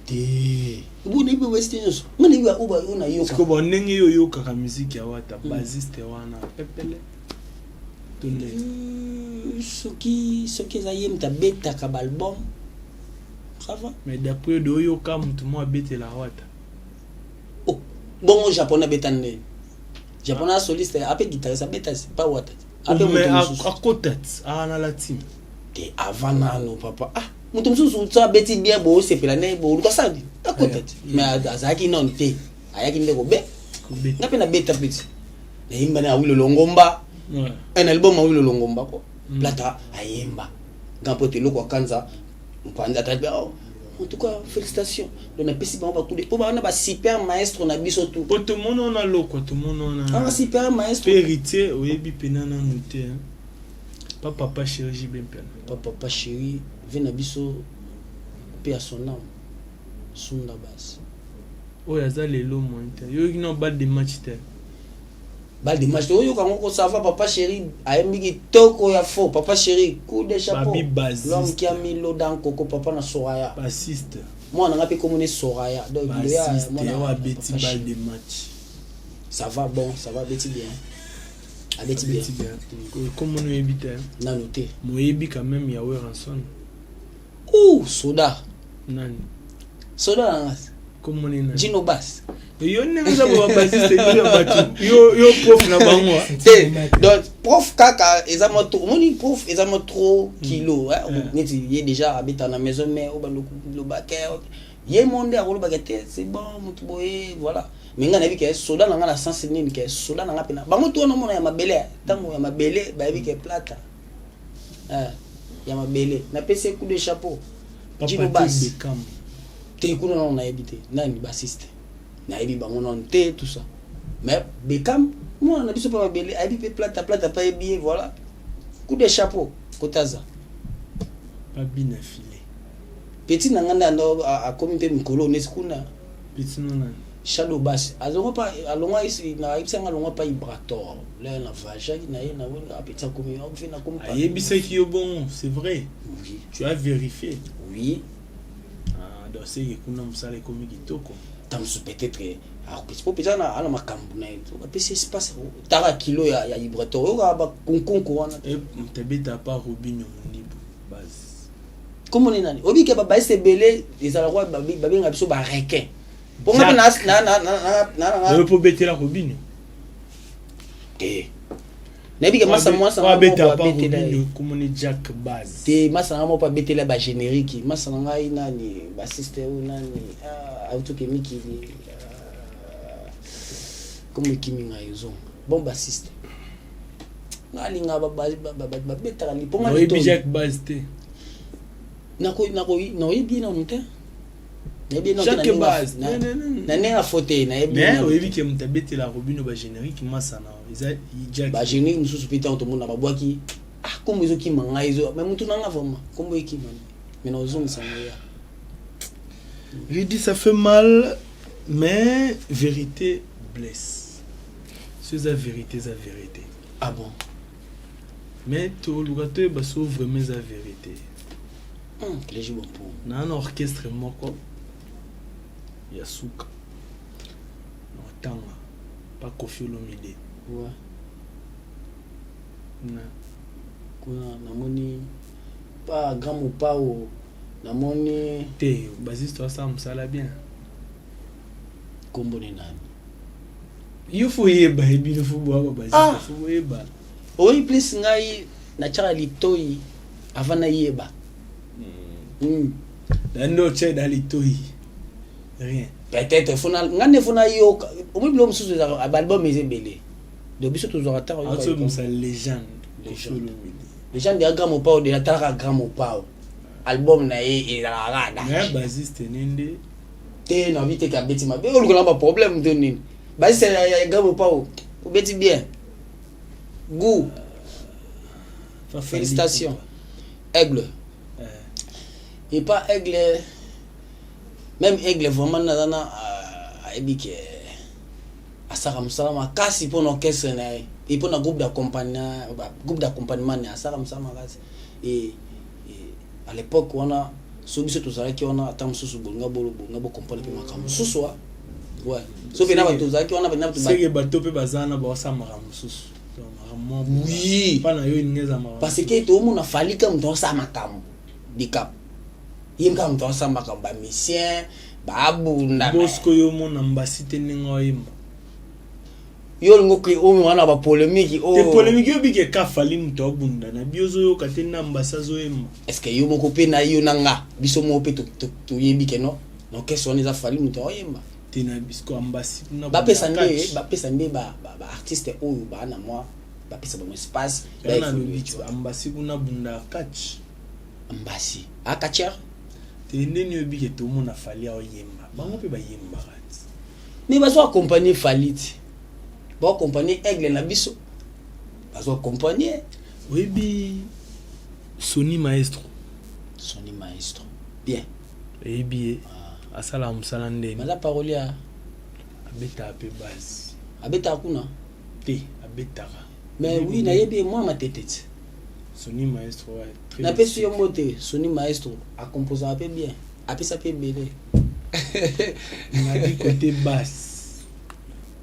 te bu ne ibi bassiste mo ne ibi uba una yo ko bo ndenge yo yo ka musique ya wata bassiste wana pepele tunde soki za yem tabeta ka album. Ça va. Mais d'après de Oyoka, tout le monde bête la wata. Oh, bon, japonais bétane. Japonais soliste, après guitariste, c'est pas wata. Mais à côté, à la latine. T'es avant non papa. Ah, mon tomsou ça bêti bien beau, c'est fait l'année beau, quoi ça dit. À côté. Mais à Zaki non, t'es. Ayaki ne go bé. N'a pas na bêta petit. Les imbana oui le longomba. un album au longomba ko plata ayemba gampo te loko kanza mpanda tabe en tout cas félicitations donc na pesi ba coup de po ba na ba super maestro na biso tout tout le monde on a loko tout le monde on a super maestro héritier oyebi penana noté pas papa chéri Jibempen papa chéri vena biso pe à son âme sunda bas oh yaza lelo monte yo qui non balle de match tel balle de match yo quand on ça va papa chéri aemi ki toko ya faux papa chéri coup de chapeau l'homme qui a mis l'eau dans coco papa na Soraya bassiste moi on a pas comme Soraya donc il y a moi Betty balle de match ça va bon ça va Betty bien Betty bien comme on évite na noté moyebi quand même ya Ranson soda nani soda comme on est Gino Bass yo nenza ba bassiste yo prof na bango donc prof kaka ezama trop moni prof ezama trop kilo neti yé déjà habite à la maison mais au bando le baquet yé monde a le baguette c'est bon mutu boye voilà mais ngana bi ke soda na ngana sens nini ke soda na ngapena bango to na mona ya mabele tango ya mabele ba bi ke plata ya mabele na pese coup de chapeau Gino Bass te kuna na ebité nani bassiste na ebi bango non te tout ça mais Beckham moi on a biso pas belé ebi pe plata pas bien voilà coup de chapeau kotaza pas bien affilé petit nanganda ndo a komi pe mikolo nesikuna petit non Shadow Bass alongo pas alongo ici na ibsanga alongo pas Ibrator là na vaja na ye na wona petit komi on fait na comme pas yebi c'est qui est bon c'est vrai oui tu as vérifié oui donc c'est que kuna musale komi kitoko tamsu peut-être peut-être na ala makambu na eto ba pesi espace tara kilo ya Ibrator yo ba konkonko wana et tebeta pas Robinho Monibu base comment on est nani obi ke ba baisse belé les ala roi ba benga biso ba requin ponga na je peux bêter la Robinho na bi ke masa ba bêter pas Robinho comme on est Jack base te masa na mo pa bêter la ba générique masa na ngai nani ba sister ou nani auto ke miki comme kimi ngai zo bon ba sister ngali nga ba bêter ali ponga ni to Jack base te nako no yebi na onte yebi no Jack base na nenga faute na yebi mais oyebi ke mutabete la Robinho ba générique masa na eza Jack ba générique mususu pita on to mona ba boaki comme izo ki manga izo mais mutu nanga vraiment comme eki man mais no zo msanga je dis ça fait mal mais vérité blesse c'est la vérité ah bon mais to lugato ba so vraiment la vérité les jours pour na un orchestre moko ya suka no tanga pas Koffi Olomide ouais na kuna namoni pas grand ou pas o namoni te basiste ça msala bien kombo ni nani il faut yeba ebino fu bo basiste fu yeba oui plus ngai na chara litoi avant na yeba Dando che dalitoi rien peut-être fona ngane fona yo omi blom susu za album ezebele de biso to zora tara yo comme ça légende de Gramo Pao de la tara Gramo Pao album na e la rada mais basiste nende te na vite ka beti ma be o lukola ba problème de nini basiste ya Gramo Pao o beti bien goût félicitations Aigle et pas Aigle même Aigle vraiment na ebike asara msalama kasi pour l'orchestre na et pour un groupe d'accompagnement na asara msalama kasi et à l'époque on a sobiso tozalaki on a atam susu bonga bo comprendre pe makamu susu ouais so bena ba tozalaki on a bena ba c'est que bato pe bazana ba samara susu oui pana yo ingeza mara parce que tout le monde a fallu comme dans sa makamu dikap yimka mto sa makamu ba musicien ba abunda bosco yo mona mbasite ningo yimba yo ngoki o mwana ba polémique o te polémique yo bike ka fali mto abunda na biozo yo katena mbasazo yimba est-ce que yo moko pe na yo nanga biso mo pe to yebike no donc qu'est-ce on les a fallu mto yimba tena bisko ambasi na ba pesa nde ba artiste o ba na moi bapesa bango espace Kana lobiti ambasi kuna bunda catch. Ambasi. Akatia. Tendeni obike to mona fali a yemba. Bango pe ba yemba rat. Mais bazo accompagner Falit. Ba accompagner Aigle na biso. Bazo accompagner. Oui bi Sony Maestro. Sony Maestro. Bien. Et bien asala musala ndeni. Mais la parole ya Abeta pe base. abeta kuna. Te abetara. Mais oui, na yebi moi ma tête. Sony Maestro ouais. Na pesu yo mote Sony Maestro a composé un peu bien. A pesa pe belé. On a dit côté basse.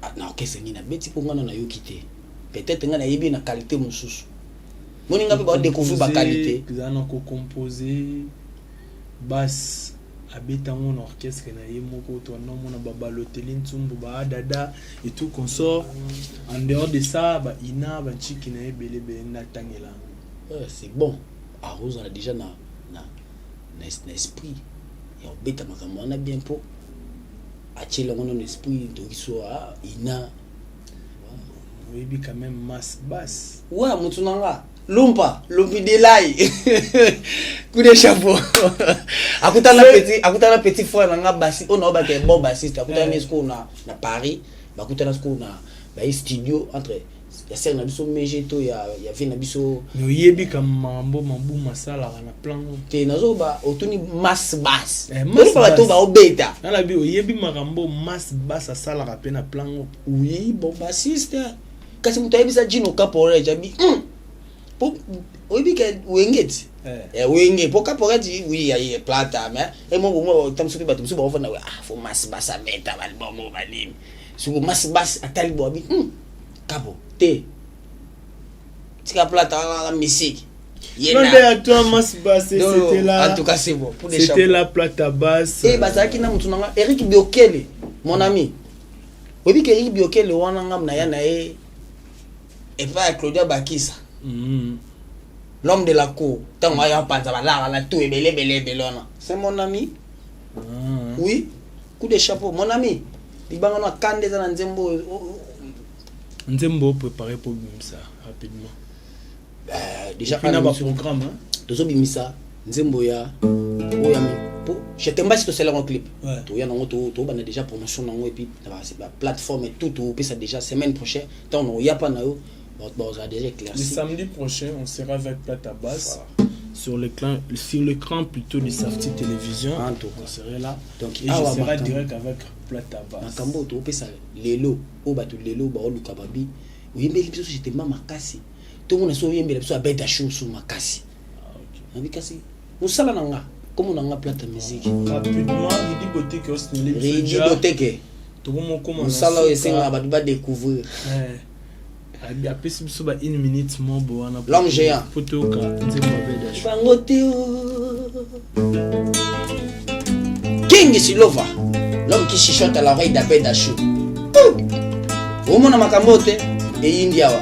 Ah non, qu'est-ce que na beti ko ngana na yo kité. Peut-être ngana yebi na qualité mususu. Moni nga pe ba découvrir ba qualité. Zana ko composer basse. Abeta mon orchestre na yemoko to na mona baba l'hôtel Ntsumbu ba dada et tout consort. En dehors de ça ba ina ba chiki na ebele be na tangela. C'est bon. Arrose on a déjà na esprit. Et on beta makambo on a bien po. Achela mon esprit to kisoa ina. Oui, bi quand même masse basse. Ouais, mutunanga. Lompi de lai. Coup de chapeau. Akutana petit frère nanga bassi, on a ba ke bon bassiste. Akutana esko na Paris, ba kutana esko na ba studio entre ya ser na biso mejeto ya vi na biso. No yebi kam mambo mambu masala na plan. Te nazo ba otuni mass bass. Mass ba to ba obeta. Na la bi yebi makambo mass bass asala ka pe na plan. Oui, bon bassiste. Kasi mutayebisa jino kapore jabi. Oui, que Wingit. Wingit. Pourquoi pour dire oui, il y a plata, mais et moi, tant que tu vas te souvenir, faut masse basse à mettre à l'album, valim. Sur masse basse à talibou, capo, té. Tu as plata à la musique. Non, à toi, masse basse, c'était là. En tout cas, c'est bon. C'était la plata basse. Et Bazaki na mutunanga, Eric Biokele, mon ami. Oui, que Eric Biokele, on a un naïe. Et pas Claudia Bakissa. L'homme de la cour, tant moi y'en pense à la tout est belé. C'est mon ami. Oui, coup de chapeau, mon ami. Il va nous candidat dans Nzembo. Nzembo préparé pour ça rapidement. Déjà on a un programme. Deux bimisa Nzembo ya. Je t'aime pas si tu sais le clip. Tu y a on déjà promotion et puis c'est la plateforme et tout puis ça déjà semaine prochaine. Tant on y a pas na yo. Bon, ça a déjà éclairci. Le samedi prochain, on sera avec Plata Basse sur l'écran plutôt de Safety Télévision. On serait là. Donc, et je serai direct avec Plata Basse. Makambo, tu peux ça. Lelo, au bateau lelo, ba olu kababi. Oui, mais l'épisode j'étais pas makasi. Tout le monde a sauvé mais l'épisode a bête à chou sur makasi. Ah ok. Makasi. Nous sala nanga. Comme on a Plata musique. Rapidement, il dit beauté que c'est l'épisode. Il dit beauté que. Tout le monde commence. Nous sala essayer va découvrir. Après si vous avez 1 minute mon bon l'homme géant King Silova, l'homme qui chuchote à l'oreille d'Abed Achou. Au mon amakambote et Indiawa.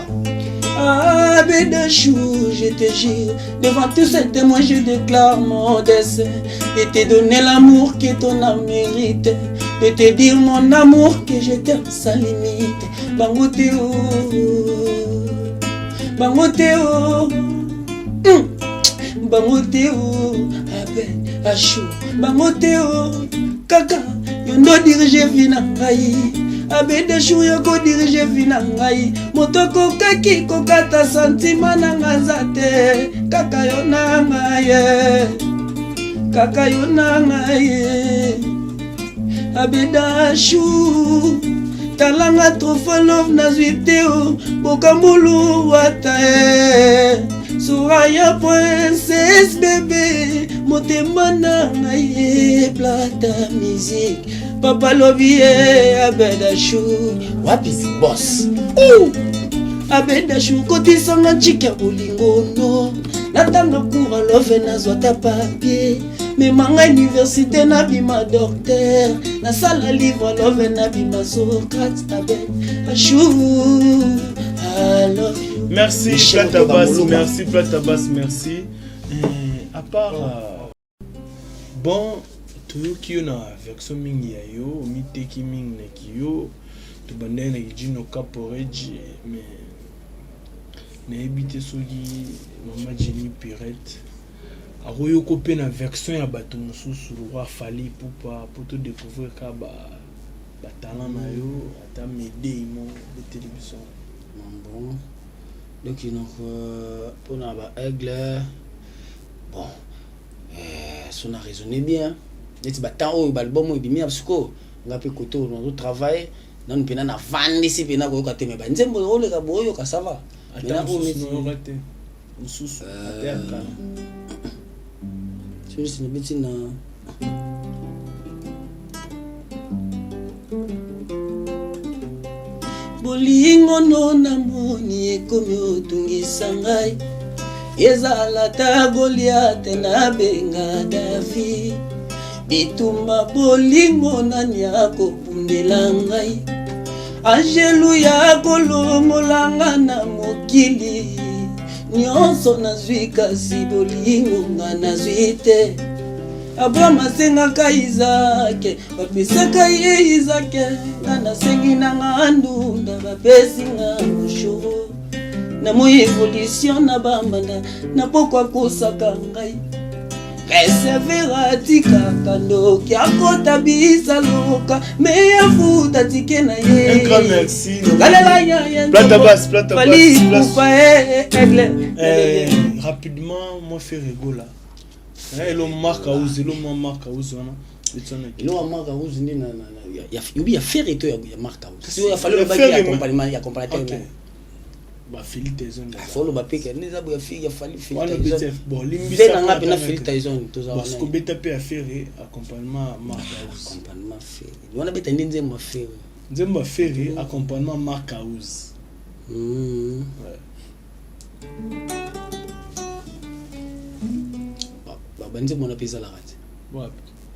Abed Achou, je te jure, devant tous ces témoins je déclare mon dessein de te donner l'amour que ton âme mérite, de te dire mon amour que je t'aime sans limite. Bangoteo, Bangoteo, Bangoteo, Abed Achou, Bangoteo, Kaka, yondo dirige vinangai, Abed Achou yoko dirige vinangai, motoko kaki kokata santima nangazate, Kaka yonangaye, Kaka yonangaye, Abed Achou. Talanga trop love na zwiteo bokambulu watae Suraya princesse bébé motema na ngai Plata musique Papa Lovier Abed Achou wapi boss Abed Achou kotisanga chika bolingono natanga cours love na zwata papier mais manga université na bima docteur na sala livre love na bima Socrate Abed Achou I love you. Merci Plata Basse, merci Plata Basse, merci. À part bon toyoki yo na version mingi ya yo miteki mingi na kiyo to bandene jino kaporeji mais nayebi te soki mama Jenny Pirette akoyo kope na version ya bato mosusu lokwa Fally Ipupa po to découvrir ka ba talent na yo ata mede mo de télévision. Bon. Donc pour na ba aigle bon son a raisonné bien. Neti ba temps oyo ba album oyo bimi absuko ngape koto no travail non pena na vandi si pena ko ka teme ba nzembo ole ka boyo ka ça va. Ata no rete mususu ata kana. Je suis une bolingo no namoni ekomi otungisa ngai ezala ta Goliath na benga David bituma bolingo nani akobundela ngai angelu ya kolongolanga na mokili nyonso nazwi kasi bolingo nga nazwi te Abraham asengaka Isake bapesaka ye Isake nga nasengi nanga ndunda bapesi nga moshoro na mo evolution na bambanda na pokwa kosaka ngai resevera tikaka ndoki akota bisaloka meyafuta tike na ye. Un grand merci. Rapidement, moi fais rigola. Elo marka uzi, elo marka uzi wana. Elo marka uzi ndi na ya faire to ya marka uzi. Si ya fallo ba ya accompagnement ya comparateur. Ba filitaison. Follow ba peke ni zabu ya fille ya falli filitaison. Bon, limbisa na ngapena filitaison to za. Parce que beta pe affaire accompagnement marka uzi. Accompagnement fait. Wana beta ndi nzembo affaire. Nzembo affaire accompagnement marka uzi. Ouais. Bandi mon apesa la rate. Ouais.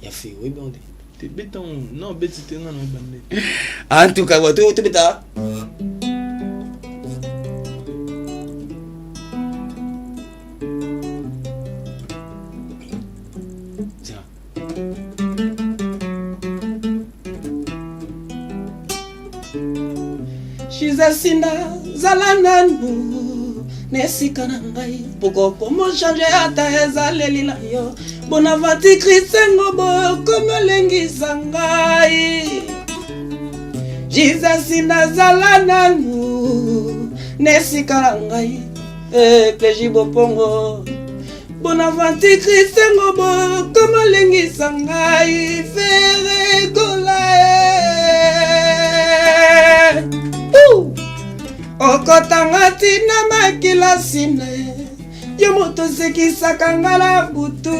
Ya fait oui bon. Te beta non beti te ngana bande. En tout cas, tu te beta. Shizasinda zalananu nesika na ngai poko komo changer ata ezaleli na yo Bonaventure Christengo boyo komo lengisa ngai Shizasinda zalananu nesika na ngai Clégie Bopongo Bonaventure Christengo boyo komo lengisa ngai Ferregola okotanga tina makila sine yo moto sekisaka ngala butu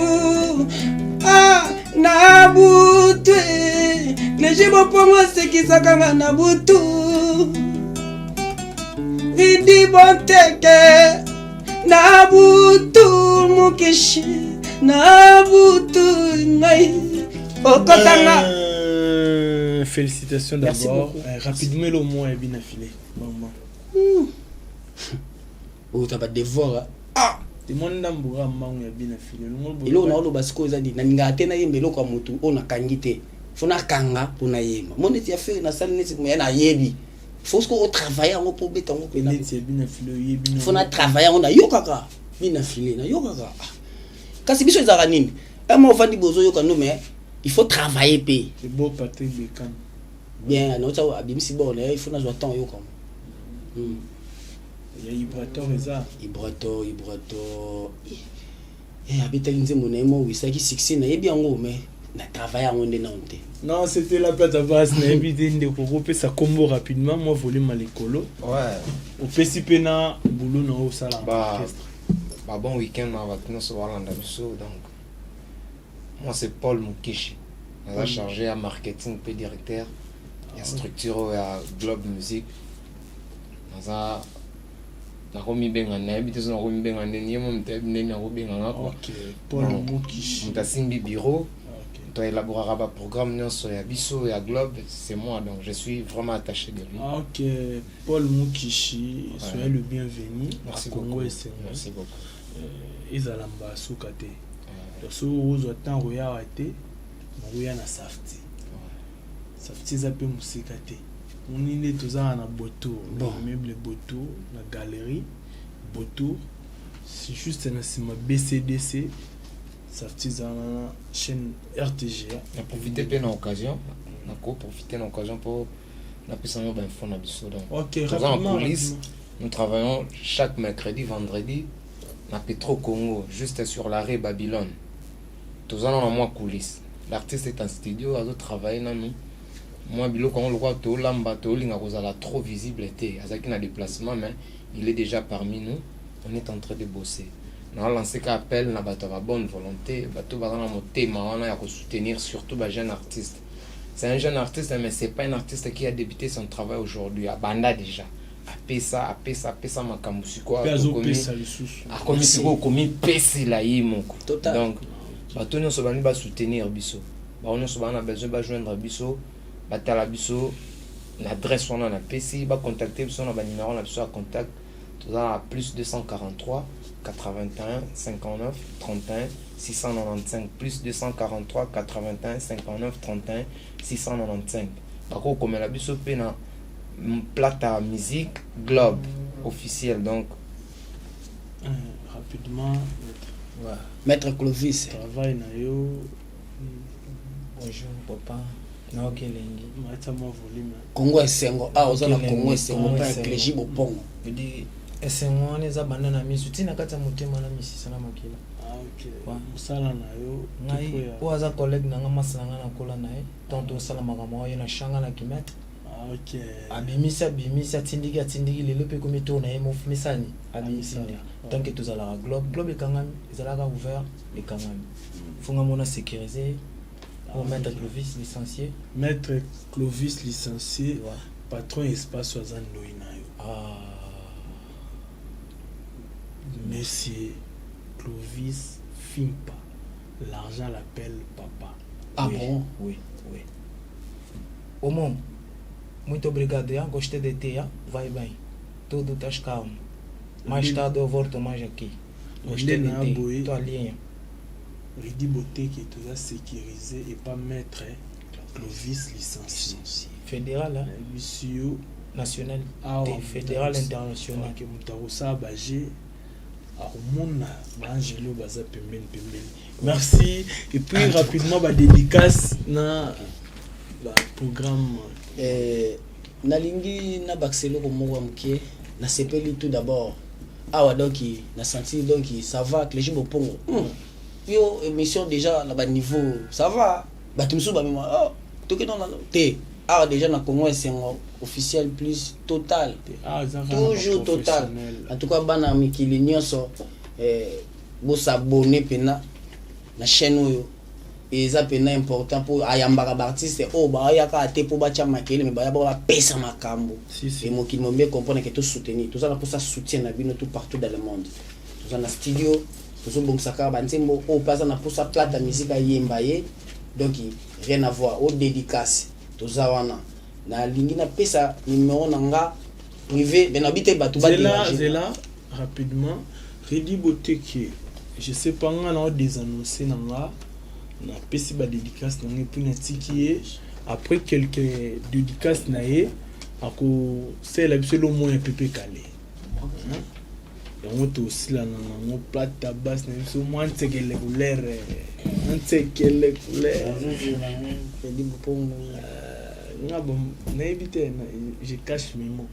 na butu Clégie Bopongo sekisaka nga na butu Vidi Bonteke na butu mukishi na butu ngai okotanga. Félicitations d'abord. Rapidement le mot est bien affilé. Maman. Oh, t'as pas de devoir. Ah! Te monde d'amboura mangu ya bien affilé. Ilo na olo basiko ezali na ninga atena yembelo kwa mutu ona kangite. Fona kanga pona yema. Monde ti affaire na salle neti mo yana yebi. Faut qu'on travaille en pour beta ngo pena. Neti bien affilé yebi. Fona travailler on a yokaka. Bien affilé na yokaka. Kasi biso ezaka nini? Ema ovandi bozo yoka no mais il faut travailler pe. C'est beau Patrick Bekan. Bien, non ça abimsi bon, il faut na zo temps yoka. Il y a Ibrator eza. Ibrator. Habita nzembo na emo wisaki 16 na yebi yango mais na travailler en onde na onte. Non, c'était la plate à base na yebi de ko sa combo rapidement, moi volume à l'écolo. Ouais. Au PCP na boulot na au sala orchestre. Bah bon week-end avec nous sur Walanda Bisso donc. Moi c'est Paul Mukishi. On a chargé à marketing puis directeur. Il y a structure à Globe Music. Dans un na komi benga na habite na komi benga ndeni mo mtebne na ko benga ngako. OK, Paul Mukishi. Mtasimbi bureau. OK. To élaborer un programme nyonso ya Bisso et à Globe, c'est moi donc je suis vraiment attaché de lui. OK, Paul Mukishi, soyez le bienvenu. Merci beaucoup. Merci beaucoup. Izalamba sukate. Donc so ozo temps roya ate, roya na safety. Safety za pe musika te. On est tous na boto, bon meuble boto, la galerie Botour. C'est juste un BCDC. Ça dans la chaîne RTGA. On a profité de l'occasion. On a profité de l'occasion pour la personne qui a fait un biseau. Ok, rapidement. En coulisses, nous travaillons chaque mercredi, vendredi, à Petro Congo, juste sur l'arrêt Babylone. Tous en mois coulisses. L'artiste est en studio, il a travaillé dans nous. Moi, quand on le voit, il est trop visible. Il a un déplacement, mais il est déjà parmi nous. On est en train de bosser. On a lancé un appel, on a bonne volonté. On a soutenir surtout les jeunes artistes. C'est un jeune artiste, mais ce n'est pas un artiste qui a débuté son travail aujourd'hui. À Banda déjà. À Pesa, Makamusiko. À Komi Pesa, la Yimoko. Donc, nous sommes soutenir Bisso. Nous avons besoin de joindre Bisso. Batala Bisso. L'adresse on a PC. Contacter Bisso. On a un numéro à contact. Tout à plus 243 81 59 31 695 plus 243 81 59 31 695. Par contre, comme la Bisso pena plata musique globe officiel donc rapidement Maître Clovis travail na yo. Bonjour papa. Na okelengi. Maître mo volume. Congo esengo ozala Congo esengo pa Clégie Bopongo. Bidi esengo neza banda na misu tina kata motema na misisa na makila. Ok. Musala na yo. Ngai oaza collègue na ngamasa na na kola na ye. Tonto sala makamwa yo na shanga na kimet. Ok. Abimisa tindigi lelo pe komi tourna ye mof misani abimisa. Tant que tous à la globe ekangami ezalaka ouvert ekangami. Funga mona sécurisé. Pour Maître Clovis licencié. Maître Clovis licencié. Patron espace Wazan Noinayo. Monsieur Clovis Fimpa. L'argent l'appelle papa. Ah oui, bon? Oui. Au moment, muito obrigado, gostei de ter, vai bem. Tudo está calmo. Mais tarde eu volto mais aqui. Gostei de ter, estou ali. Ridi Beauté qui est toujours sécurisé et pas Maître Clovis licencié. Fédéral, hein? Monsieur national, fédéral international. Que Moutaroussa Bagé. Merci. Et puis rapidement, dédicace na programme. Nalingi na baxelo ko mo amke na sepeli tout d'abord. Ah ouais, donc na senti donc ça va que les gens Bopongo. Yo émission déjà là bas niveau ça va. Ba tumsu ba mémoire. Oh, to que dans la té. Ah déjà na Congo c'est officiel plus total. Toujours total. En tout cas bana mikili nyonso bo s'abonner pena na chaîne oyo. Et ça pena important pour ayambaka artiste ba yaka ate pour ba chama kele mais ba ba pesa makambo. Et mo ki mombe comprendre que tout soutenir. Tout ça là pour ça soutien na bino tout partout dans le monde. Tout ça na studio, tout ça bon saka ba ntembo o pasa na pour ça plata musique yemba ye. Donc rien à voir au dédicace. Tout ça wana na lingi na pesa numéro nanga privé mais n'habite ba tout ba c'est là rapidement Ridi Beauté qui je sais pas on a des annoncés nanga na pesi ba dédicace na ngi puna tiki après quelques dédicaces na ye ako c'est la biso le moins pépé calé on aussi là na plate basse na biso moins tekele couleur ntekele couleur Ridi Bopongo je cache mes mots.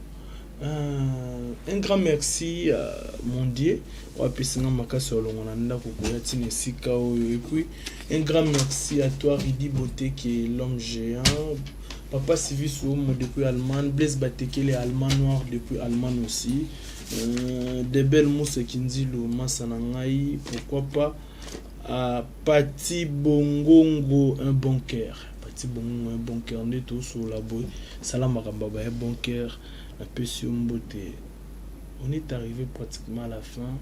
Un grand merci mon Dieu. Et puis un grand merci à toi Ridi Beauté qui est l'homme géant. Papa Civis depuis Allemagne, Blaise Batekele allemand noir depuis Allemagne aussi. Des belles mousses qui dit le Massanangaï, pourquoi pas Pati Bongongo un bon cœur. Un bon cœur net sur la boue. Salam Arababa, un bon cœur. La Pession Beauté. On est arrivé pratiquement à la fin.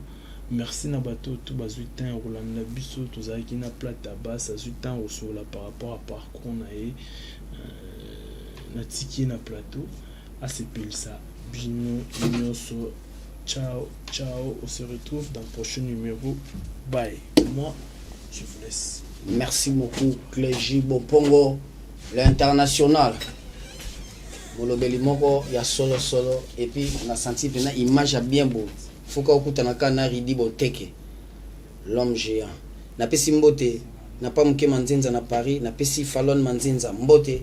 Merci Nabato, tout bazuitin, Roland Nabiso, tout ça qui n'a plate à bas, ça zuitin au sur là par rapport à parcours on a eu. Natiki na plateau. À ce pile ça. Bino, Ignoso. Ciao, ciao. On se retrouve dans le prochain numéro. Bye. Moi, je vous laisse. Merci beaucoup, Clégie Bopongo, l'international. Bolobeli moko, il y a solo. Et puis, on a senti une image bien beau. foka okutana kana Ridi Boteke l'homme géant na pesi mbote na pas muke manzinza na Paris na pesi Fallon manzinza mbote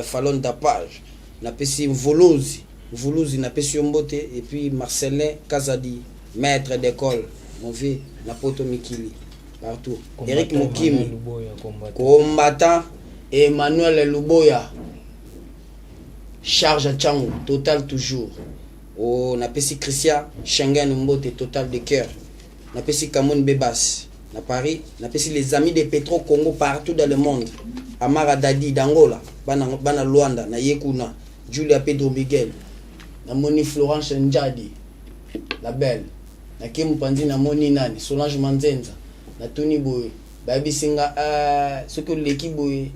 Fallon d'Apage na pesi Volozi na pesi mbote et puis Marcelin Kazadi maître d'école mauvais na poto Mikili partout Eric Mokim combattant Emmanuel Luboya charge à Tchango total toujours oh na pesi Christian Schengen mbote total de cœur na pesi Kamon Bebas na Paris na pesi les amis de Petro Congo partout dans le monde Amara Dadi d'Angola bana Luanda na Yekuna Julia Pedro Miguel na moni Florence Njadi la belle na Kim Pandi na moni nani Solange Manzenza na Tony Boy babi singa ce que l'équipe boy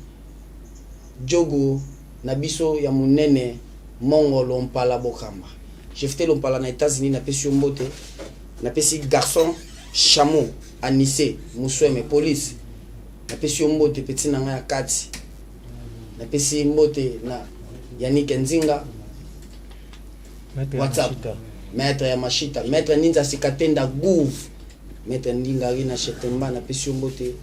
Jogo na biso ya munene Mongo Lompala Bokamba j'ai Lompala na États-Unis na pesi mbote na pesi garçon chameau Anissé Moussoeme police na pesi mbote petit na nga kati na pesi mbote na Yannick Nzinga WhatsApp maître ya mashita maître ninza sikatenda gouv maître ndinga rina chetemba na pesi mbote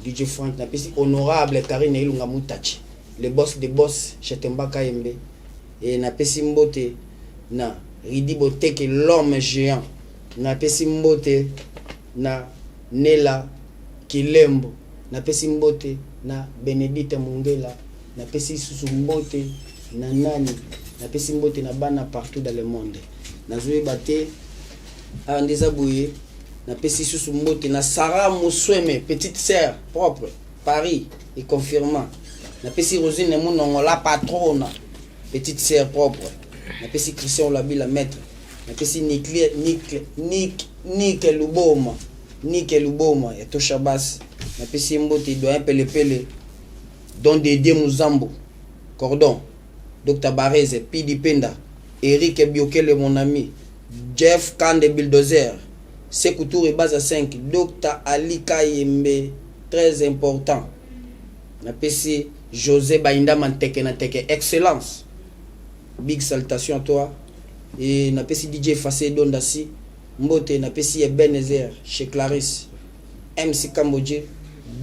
DJ Frank na pesi honorable Karine Ilunga Mutachi le boss des boss chetemba Kaembe et na pesi mbote na Ridi Boteke l'homme géant na pesi mbote na Nela Kilembo na pesi mbote na Benedite Mungela na pesi susu mbote na nani na pesi mbote na bana partout dans le monde na zoe baté andeza bouye na pesi susu mbote na Sarah Moussoeme petite sœur propre Paris et confirmant na pesi Rosine Munongo la patronne petite sœur propre na pesi Christian Labila maître na pesi Nick Luboma et Tosha Bass na pesi mbote doyen Pele Don Dédé Muzambo Cordon Dr Barez Pidi Penda Eric Biokele mon ami Jeff Kande Bulldozer Sekou Touré base à 5 Dr Ali Kayembe très important na pesi José Bainda Manteke na teke excellence big salutation à toi et na pesi DJ Fassé Dondasi mbote na pesi Ebenezer chez Clarisse MC Kambodje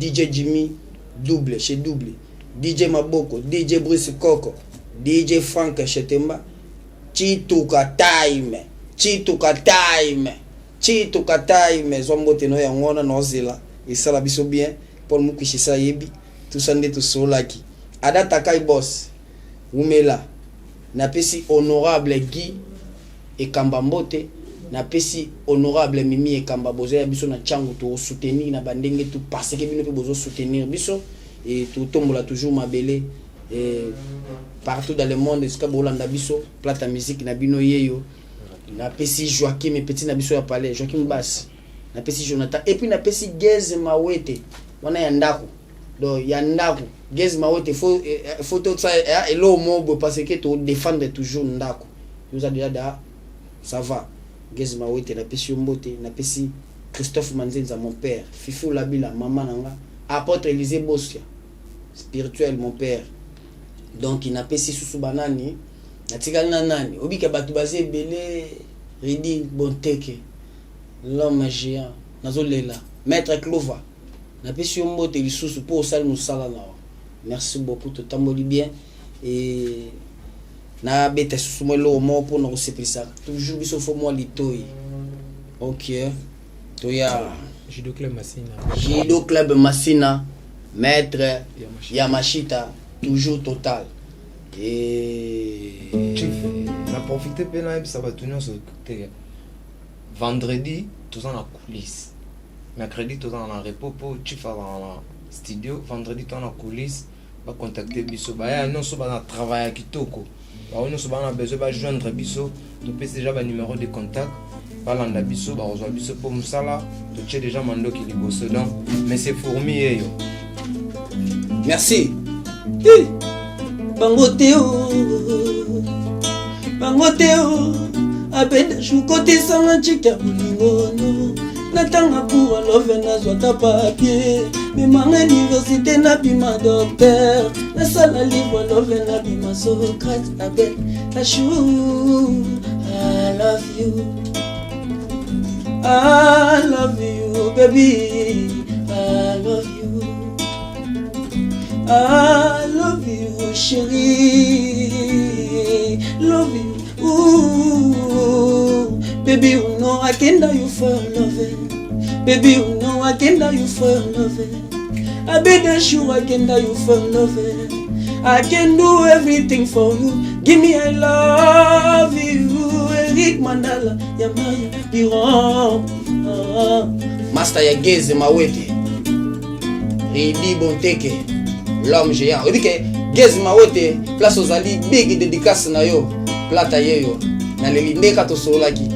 DJ Jimmy double chez double DJ Maboko DJ Brice Coco DJ Frank chez Temba Chituka time zombote no ya ngona no zela isala biso bien pour mukishisa yebi tusande to solaki adata kai boss umela na pesi honorable Guy et Kamba Mbote na pesi honorable Mimi et Kamba boza biso na changu to soutenir na bandenge tout parce que bino pe bozo soutenir biso et tout tombola toujours mabele et partout dans le monde jusqu'à bolanda biso plata musique na bino yeyo na pesi Joachim et petit na biso ya palais Joachim Bass na pesi Jonathan et puis na pesi Gez Mawete wana ya ndako do ya ndako Gez Mawete faut tout ça et lo mobo parce que to défendre toujours ndako nous a déjà da ça va Gez Mawete na pesi Mbote na pesi Christophe Manzenza mon père Fifou Labila maman nanga apôtre Élisée Bossia spirituel mon père donc il n'a pesi susu banani natikali na nani obika batu bazé belé Ridi Boteke l'homme géant nazolela maître Clova na pesi Mbote lisusu pour sala musala na merci beaucoup tout tamboli bien et na bete susu mo mo pour no sepelisa toujours biso fo mo litoi OK toya Judo Club Massina maître Yamashita toujours total et on a profité bien ça va tourner sur côté vendredi tout en la coulisse mercredi tout en la repos pour tu fais dans la studio vendredi tout en la coulisse va contacter biso ba non so ba travailler kitoko ba non so ba besoin ba joindre biso to pèse déjà ba numéro de contact balanda biso ba rejoindre biso pour musala to tche déjà mando ki liboso donc mais c'est fourmi yo merci Bangoteo abeda shukote sana chika bulingono natanga pour love na zwata papier memanga université na bima docteur na sala livre love na bima Socrate abed la chou I love you I love you, baby. I love you. I love you, chérie. Love you. Ooh. Baby, you know I can do you for loving. Baby, you know I can do you for loving. I bet sure I can do you for loving. I can do everything for you. Give me I love you. Eric Mandala, Yamaya, Piron. Master Yageze Mawete. Ridi Bonteke. L'homme géant. Et puis que Geze Mawete, place aux alliés, big dédicace na yo. Plata yo. Na le lindeka to solaki.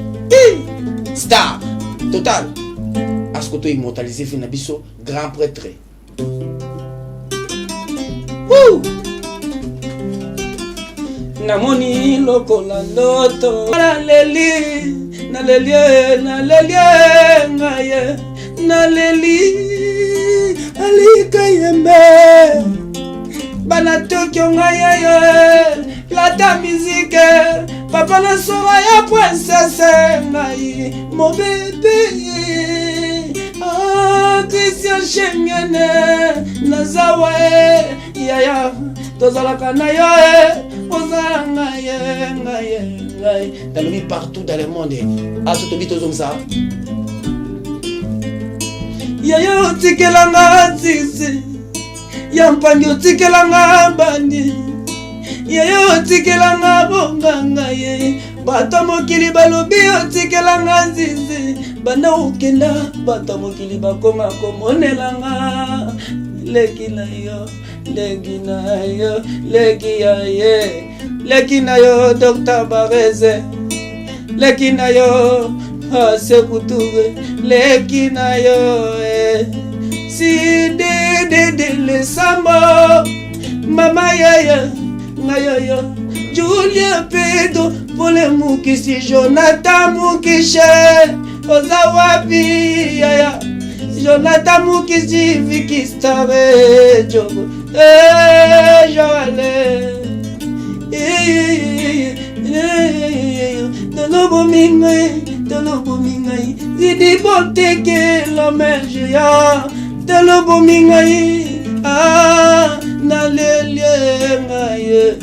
Star. Total. Askoto immortalisé Finabiso, grand prêtre. Woo! Namoni lokola ndoto naleli ngaye naleli alika yembe bana Tokyo ngaye plata musique papa na sora ya princesse ngaye mon bébé Christian Shengene nazawa yaya tozalaka na yo t'as mis partout dans le monde. Ah, tu te dis aux hommes ça. Yaya tikelanga sisi. Yampangi tikelanga bandi. Yaya tikelanga bonganga ye. Bata mokili balobi tikelanga sisi. Bana ukenda bata mokili bakoma komonelanga. Lekina yo. Leginayo, Legiaye, Lekinayo, Dr. Bareze, Lekinayo, Sekutube, Lekinayo, si de le sambo, Mama Yaya, Nayoyo, Julia Pedro, Pole Mukisi, Jonathan Mukishe, Ozawabi, Yaya, Jonathan Mukisi, Vicky Stare, Jogo. Tolobomingai, Zidi Bonteke, l'homme géant, Tolobomingai, ah, Naleliengaye,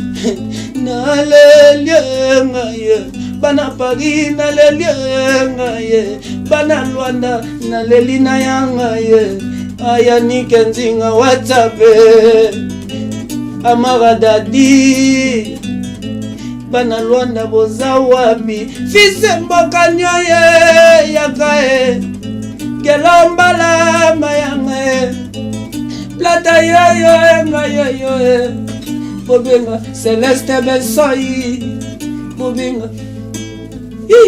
Bana Paris, Naleliengaye, Bana Luanda, Nalelina Yangaye. Ayani Kenzinga WhatsApp Amara Dadi Bana Luanda boza wapi Fise mboka nyoye Yakae Gelombala mayange Plata yoyo ngayoyo Bobinga Celeste Bensoyi Bobinga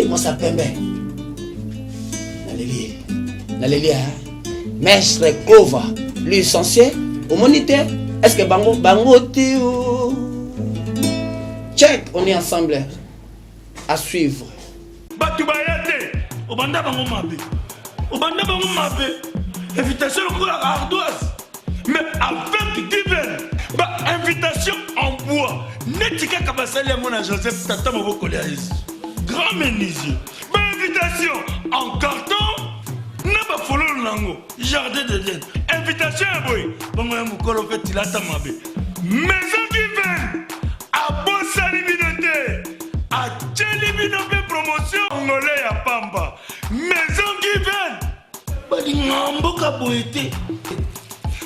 Mosa Pembe Naleli Maître Clover, l'essentiel au moniteur. Est-ce que bango tio? Check, on est ensemble. À suivre. Batu bayate, obanda bango mabe. Obanda bango mabe. Invitation au ardoise. Mais avec divin, invitation en bois. Netika kabasali à mon Joseph Tata Moboko grand menuisier. Invitation en carton. Naba follow nango jardin de Dieu invitation boy bongo ya mukolo fait tilata mabe maison divine a bossa libinote a chelibinope promotion ngolé ya pamba maison divine bali ngamboka boité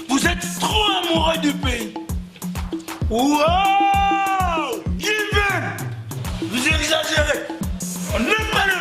vous êtes trop amoureux du pays wow divine vous exagérez on n'est pas le